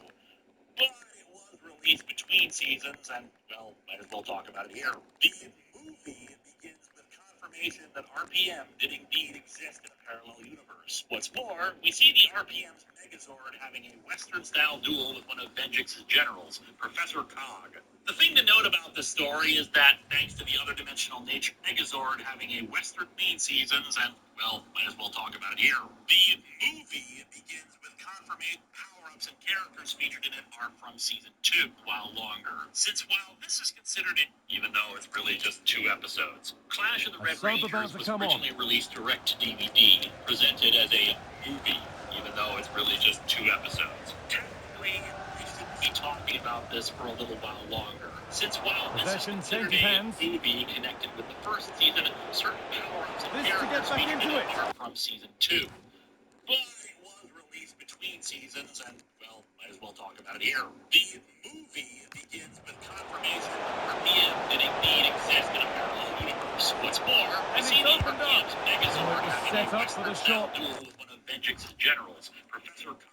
But it was released between seasons, and, well, might as well talk about it here. The movie begins with confirmation that RPM did indeed exist in a parallel universe. What's more, we see the RPM's Megazord having a Western-style duel with one of Venjix's generals, Professor Cog. The thing to note about this story is that, thanks to the other dimensional nature of Megazord having a Western theme seasons, and, well, might as well talk about it here. The movie begins with confirmation power-ups and characters featured in it are from season 2, while longer. Since while this is considered it, even though it's really just 2 episodes, Clash of the Red Rangers was originally released direct to DVD, presented as a movie, even though it's really just 2 episodes. Technically, we shouldn't be talking about this for a little while longer, since while this is considered a movie connected with the first season, certain power-ups and characters featured in it are from season 2. But it was released between seasons, and, well, might as well talk about it here. The movie begins with confirmation that RPM did indeed exist in a parallel universe. What's more, we see the RPM's Megazord having a Western-style duel with one of Venjix's generals, Professor Cog.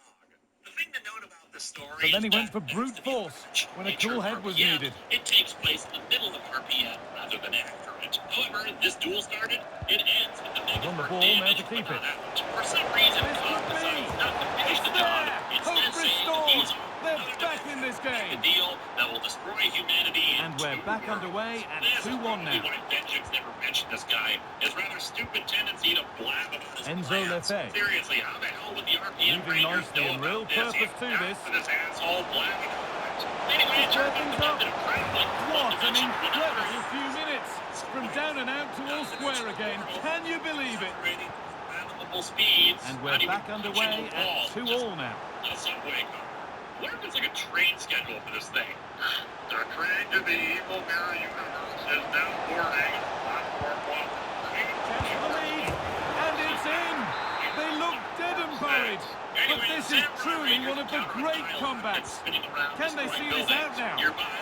The thing to note about this story But then he is went for brute force when a cool head was needed. It takes place in the middle of RPM rather than after it. However, this duel started, it ends with the Megazord damaged but not out. For some reason, Cog decides not to finish the job, instead saying that these are another back in this game. A deal that will destroy humanity. And we're back underway at 2-1 now. Why Benjix never mentioned this guy. His rather stupid tendency to blab about his Enzo plans. Lefebvre. Seriously, how the hell would the RPM Moving Rangers nicely know and about real this? purpose to He's this. with this asshole blabbing about it. Anyway, it turns out the method of traveling. What an incredible few minutes. From down and out to all square again. Can you believe it? Speeds. And we're back underway at 2-2 now. A subway car. What if it's like a train schedule for this thing? The train to the evil mirror universe is now boarding platform 1. Chance for the lead. And it's in. They look dead and buried. But this is truly one of the great comebacks. Can they see this out now? Nearby,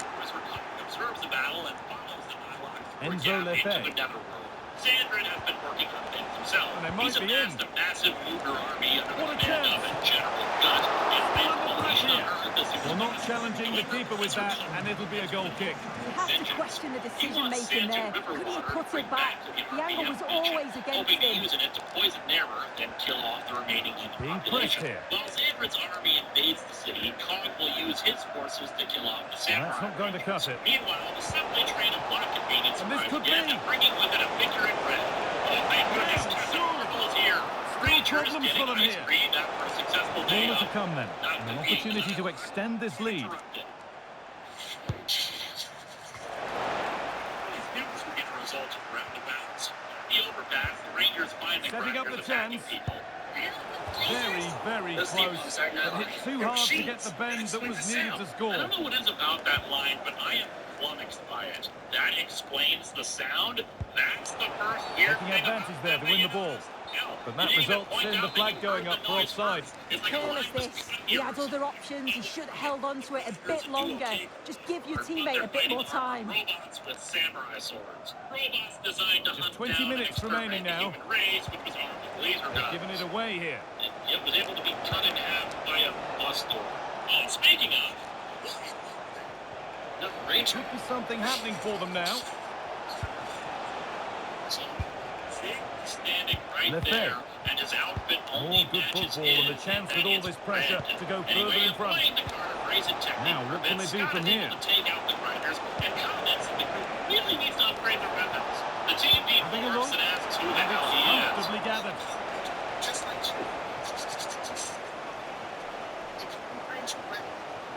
observes the battle and follows the dialogue. Enzo Lefebvre. Sandrin has been working on things himself. And they might He's be amassed a massive Luger army under the What a command of a chance. General Gut. And Manipulation on Earth is Well, not challenging the keeper with that, and it'll be a goal kick. You have to question the decision-making there. Could he have cut it back? The angle was always against hoping to him. use it to poison Never and kill off the remaining human Being population. pushed here. While Sandrin's army invades the city, Kong will use his forces to kill off the samurai. That's not going to cut it. Meanwhile, the subway train of block convenience And this arrives could again, be. bringing with it a figure in red. Oh, thank goodness, Captain Marvel is here. Rangers problems getting for them ice here. cream after a successful day Corner to of come then. And an opportunity to extend this lead. interrupted. News will get a result of roundabouts. The overpass, the Rangers finally Setting up the attacking chance. people. Very, very Those close. people are But hit too hard to get the bend that Explain was the needed sound. to I score. don't know what it is about that line, but I am flummoxed by it. That explains the sound. That's the first weird Taking thing advantage about there the to win the way ball. it is. No, But that you didn't even results point in the out flag that you going heard up the for noise offside. first. It's like a Careless line was this. cut He here. had other options. He should have held on to it a bit longer. Just give your teammate a bit more time. Robots with samurai swords. Robots designed to Just hunt 20 down and minutes remaining exterminate the now. human race, which was armed with laser They've guns. given it away here. It was able to be cut in half by a bus door. Oh, speaking of, the Rangers. Could be something happening for them now. Standing right Lefebvre. there, and his outfit only More good matches football and his, a chance and with all it's this pressure red. to go Anyway, further in front. applying the Carter Raisin technique Now, what can they prevents do Scott from is able here? to take out the grinders and comments that the group really needs to upgrade their weapons. The team beat Having a Morris look, and asks who the and hell it's he is. comfortably gathered. Just like you.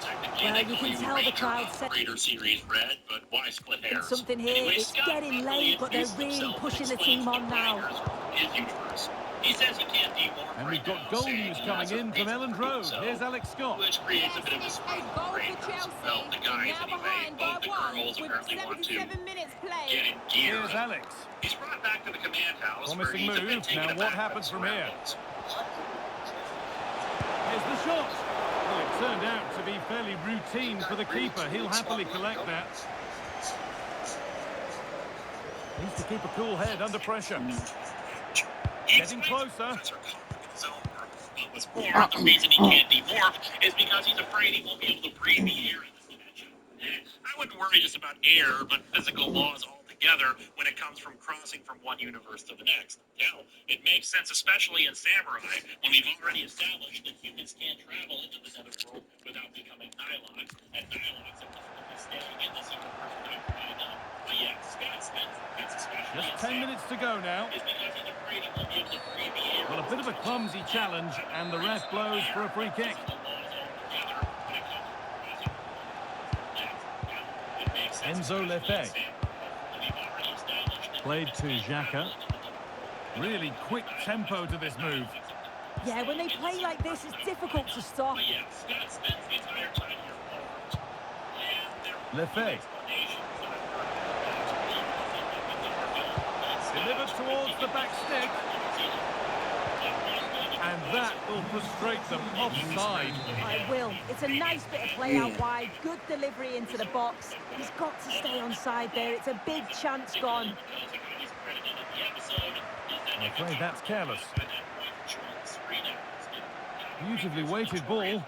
Technically, Well, they you call can you tell the Ranger crowd set- Operator Series Red, but why split hairs? Something here. Anyway, It's Scott getting properly late, but they're introduced really himself and pushing the explains team on the now. Rangers are his universe. He says he can't demorph And right we've got now, goal saying news he coming has a in from reason Elland to do Road. so, Here's Alex Scott. which creates a bit of a split with the Rangers. Well, the guys anyway, both the girls apparently want to minutes get in gear. Here's Alex. He's brought back to the command house where Promising he's been move. taken Now aback what by happens the from here? surroundings. Here's the shot. Well, it turned out to be fairly routine for the keeper. He'll happily collect that. Needs to keep a cool head under pressure. Getting closer. The reason he can't demorph is because he's afraid he won't be able to breathe the air in this dimension. I wouldn't worry just about air, but physical laws altogether when it comes from crossing from one universe to the next. Now, it makes sense, especially in Samurai, when we've already established that humans can't travel into the netherworld without becoming Nylox, and Nylox are difficulty staying in this universe without coming up. But yeah, Scott Spence, that's especially Just in 10 Samurai, minutes to go now. is because he's afraid he won't be able to breathe the air. Well, a bit of a clumsy challenge, and the ref blows for a free kick. Enzo Lefebvre. Played to Xhaka. Really quick tempo to this move. Yeah, when they play like this, it's difficult to stop. Lefebvre. Delivered towards the back stick. And that will frustrate them offside. I will. It's a nice bit of play out wide. Good delivery into the box. He's got to stay onside there. It's a big chance gone. I'm afraid that's careless. Beautifully weighted ball.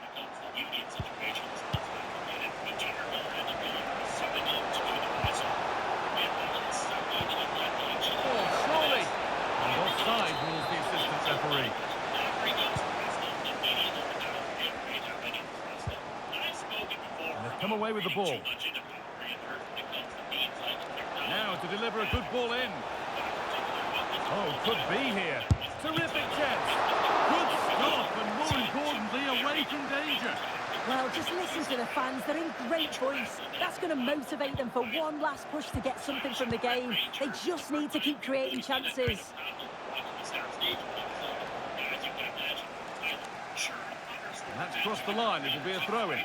Oh, surely. And offside rules the assistant referee. with the ball. Now to deliver a good ball in. Oh, could be here. Terrific chance. Good stop and more importantly, away from danger. Well, just listen to the fans. They're in great voice. That's going to motivate them for one last push to get something from the game. They just need to keep creating chances. And that's crossed the line. It'll be a throw-in.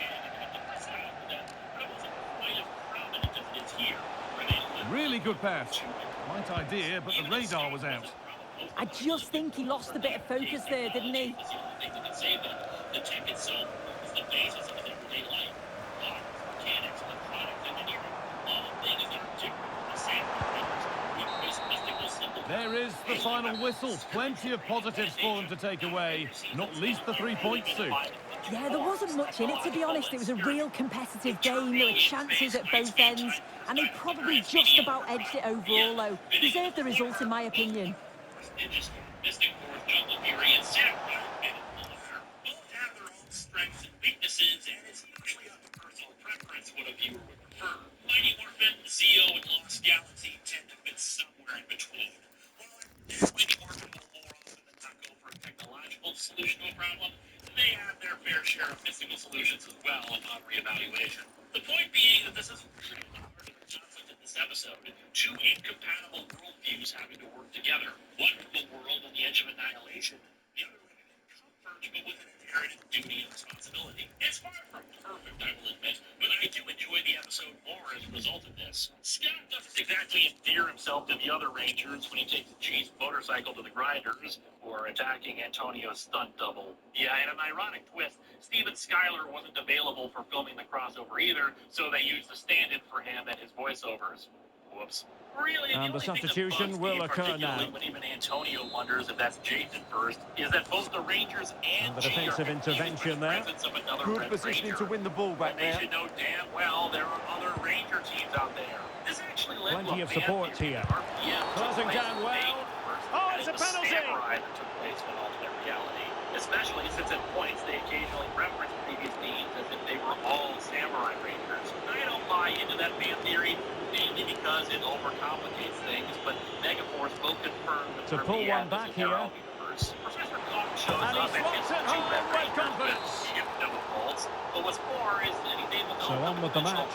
Really good pass. Right idea, but the radar was out. I just think he lost a bit of focus there, didn't he? The tech itself is the basis of everyday life. Art, mechanics, electronics, engineering, all things that are different from the same mystical. There is the final whistle. Plenty of positives for them to take away, not least the 3 points too. Yeah, there wasn't much in it, to be honest. It was a real competitive game. There were chances at both ends, and they probably just about edged it overall, though. Deserved the result, in my opinion. Mystic Force, Jungle Fury, and Samurai both have their own strengths and weaknesses, and it's usually up to personal preference what a viewer would prefer. Mighty Morphin, Zeo, and Lost Galaxy tend to fit somewhere in between. While Mighty Morphin will more often than not go for a technological solution to a problem, they have their fair share of mystical solutions as well upon reevaluation. The point being that this is really the heart of the conflict in this episode. Two incompatible worldviews having to work together. One from a world on the edge of annihilation, the other one in comfort but with an inherent duty and responsibility. It's far from perfect, I will admit, but I do enjoy the episode more as a result of this. Scott doesn't exactly endear himself to the other Rangers when he takes the Chief's motorcycle to the grinders, or attacking Antonio's stunt double. Yeah, and an ironic twist, Steven Skyler wasn't available for filming the crossover either, so they used the stand-in for him and his voiceovers. Whoops. Really, and the substitution will occur now. When even Antonio wonders if that's Jason first, is that both the Rangers and the defensive intervention there. Good positioning to win the ball back there. They should know damn well there are other Ranger teams out there. This actually led plenty of support here. Closing down well. Oh, it's a penalty! Samurai that took place when alternate reality. Especially since at points they occasionally reference previous teams as if they were all Samurai Rangers. I don't buy into that fan theory, mainly because it overcomplicates things, but Megaforce will confirm the to pull one back here. Professor Clark shows and up he slots it home with confidence. But what's more is that he's able to so on with the match.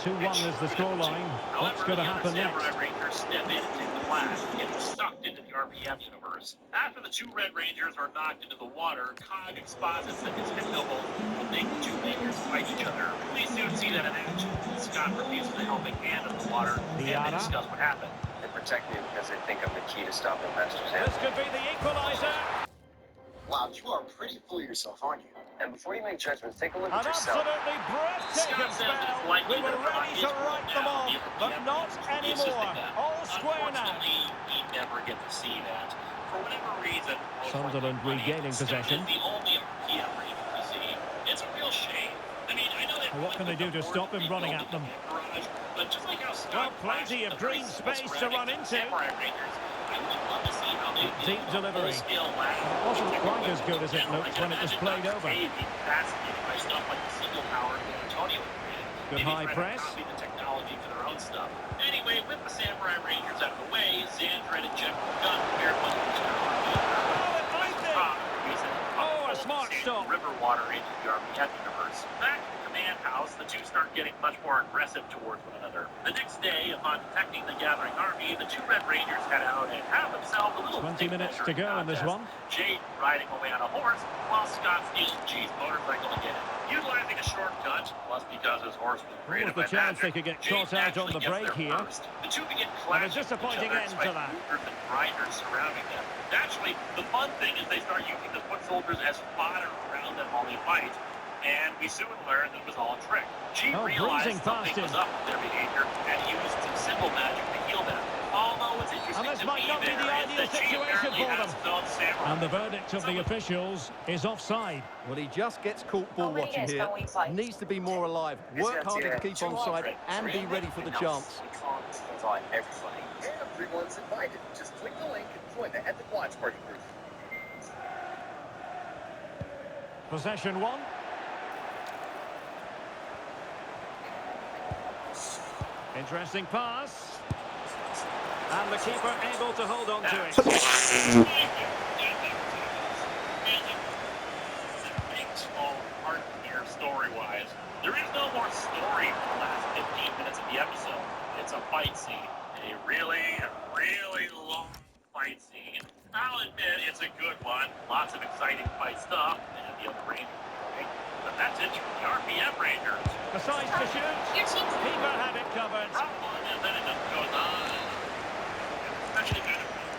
2-1 is the scoreline. What's going to happen next? Samurai Rangers step in and take the blast, getting sucked into the RPM universe. After the two Red Rangers are knocked into the water, Cog exposits that his Hypnoble will make the two Rangers fight each other. We soon see that in action. Scott refuses a helping hand in the water, and they discuss what happened. They protect me because they think I'm the key to stopping Master's hand. This could be the equalizer. Wow, you are pretty full of yourself, aren't you? And before you make judgments, take a look An at yourself. absolutely breathtaking spell. We were ready to write them off, but not anymore. All square now. We never get to see that. For whatever reason, Sunderland regaining possession. The only RPM Ranger we see. It's a real shame. I mean, I know that. What can they do to stop him running at them? But just like how well, plenty of green space to run into. Deep delivery. It wasn't quite as good as it looked when it was played over. Good high press. Anyway, with the Samurai Rangers out of the way, Xandred and Jeff Gunn prepared one Oh, a smart stop. River water into the RPM universe. Back in the command house, the two start getting much more aggressive towards one another. The next day, upon detecting the gathering army, the two Red Rangers head out and have themselves a little 20 minutes to go in this one. Jade riding away on a horse, while Scott steals G's motorcycle again. Utilizing a shortcut, plus because his horse was created by the chance they could get caught out on the break here. The two begin clashing. And a disappointing end to that. And grinders surrounding them. Actually, the fun thing is they start using the foot soldiers as fodder around them while they fight. And we soon learn that it was all a trick. G realized something was up with their behavior and used some simple magic to heal them. Although it's interesting and this might not be the ideal situation for them. And the verdict of the officials is offside. Well, he just gets caught ball watching here. Needs to be more alive. Work harder to keep onside and be ready for the chance. We can't invite everybody. Everyone's invited. Just click the link and join the Epic Watch Party group. Possession one. Interesting pass. And the keeper able to hold on to it. Big small part here, story-wise. There is no more story for the last 15 minutes of the episode. It's a fight scene. A really, really long fight scene. I'll admit it's a good one. Lots of exciting fight stuff. And the other Rangers. Okay? But that's it from the RPM Rangers. The size to shoot. Keeper had it covered. Problem is that it just goes on. Especially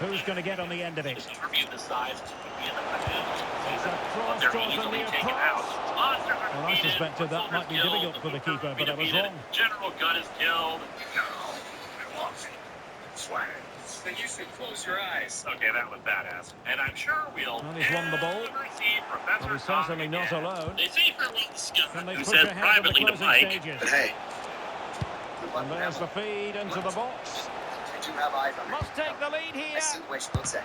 Who's going to get on the end of it? This army of the size to be in the finals. It's a cross They're towards the easily near taken out. post. Monsters are Well, I defeated. suspected that might be Killed. difficult for the keeper, but I was Defeated. wrong. General Gunn is killed. Swag. Then you should close your eyes. Okay, that was badass. And I'm sure we'll Well, he's won the ball. never see Professor Well, he's certainly not again. alone. They say farewell to Scott, Can they who push says ahead in the privately to closing Mike, stages? But hey, And there's the feed into the box. I do have eyes on Must take the lead here. I see what she looks at.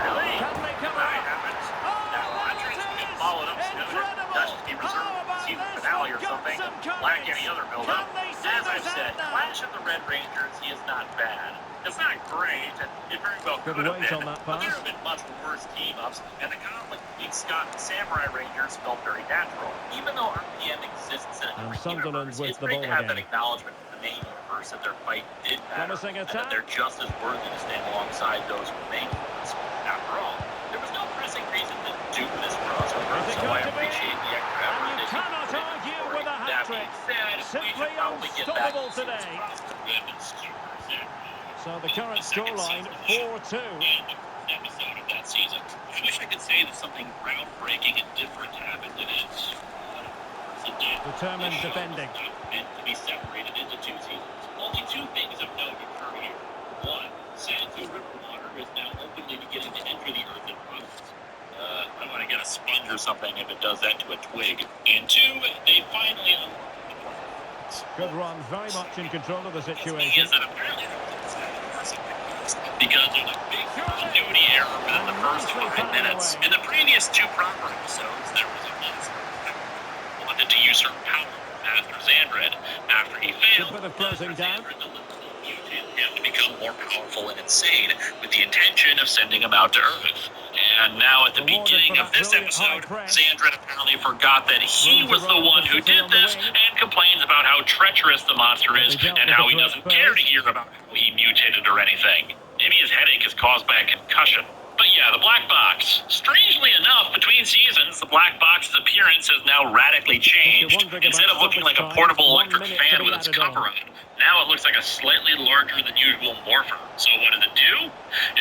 really? Can they cover That up? happens. Oh, Now, there Rodgers it can is. follow it up soon. Incredible. That should be How reserved about for season this finale or for something. Guns and Like Courage? any other Can build-up. they As send I've us said, out now? Clash of the Red Rangers, he is not bad. It's not great, and it very well Good could have weight been. on that But there pass. have been much worse team-ups, and the conflict between Scott and Samurai Rangers felt very natural. Even though RPM exists in a And different Sunderland universe, with it's the great ball to have that again. acknowledgement from the main universe that their fight did matter, Promising and that attack. they're just as worthy to stand alongside those who remain with us. After all, there was no pressing reason to do this for us, Is it so I going to be? appreciate the extra effort And you they cannot put in argue for with a it. That hat-trick. being said, we Simply should probably get back unstoppable to today. So the current scoreline, 4-2. Episode of that season. I wish I could say that something groundbreaking and different happened in it. It did. Determined The show defending. was not meant to be separated into two seasons. Only two things of note occur here. One, Sansu River water is now openly beginning to enter the earthen products. I want to get a sponge or something if it does that to a twig. And two, they finally unlocked the products. Good run, very much in control of the situation. Is that apparently because there's a big continuity error within the first 5 minutes. In the previous two proper episodes, there was a monster who wanted to usurp power from Master Xandred. After he failed, Good bit of closing down. mutated him to become more powerful and insane, with the intention of sending him out to Earth. And now at the Rewarded beginning for of that this brilliant high episode, press. Xandred apparently forgot that he Brings was the the roll one to who City did on the this wing. and complains about how treacherous the monster is They dealt and with how the he threat doesn't care to first. hear about how he mutated or anything. Maybe his headache is caused by a concussion. But yeah, the black box. Strangely enough, between seasons, the black box's appearance has now radically changed. wondering about Instead of looking like a stoppage portable time, 1 electric minute to fan be with its added on. cover on, now it looks like a slightly larger than usual morpher. So what does it do?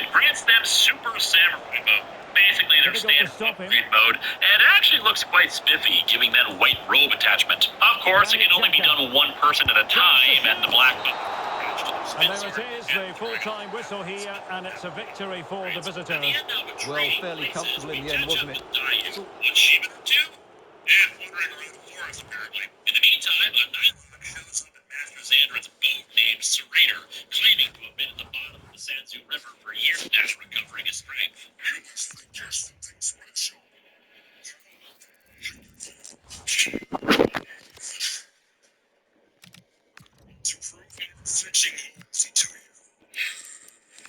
It grants them Super Samurai mode. Basically their Difficult to standard stop him. upgrade mode, and it actually looks quite spiffy, giving that white robe attachment. Of course, it can only be done one person at a time, and the black belt. And there it is, the full-time whistle here, and it's a victory for the visitors. Well, fairly comfortable in the end, wasn't it? One Sheeman or two? Yeah, wandering around the forest, apparently. In the meantime, a Nylon shows up at Master Xandred's boat named Serrator, claiming to have been at the bottom of the Sansu River for years now, recovering his strength. You must think you're something special. To prove I'm fixing easy to you.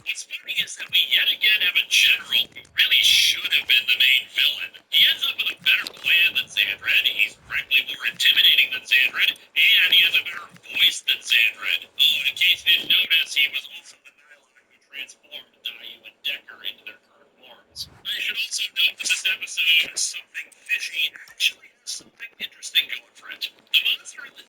What's funny is that we yet again have a general who really should have been the main villain. He ends up with a better plan than Xandred, he's frankly more intimidating than Xandred, and he has a better voice than Xandred. Oh, in case you didn't notice, he was also the Nylon who transformed Dayu and Decker into their current forms. I should also note that this episode, Something Fishy, actually has something interesting going for it. The monster in the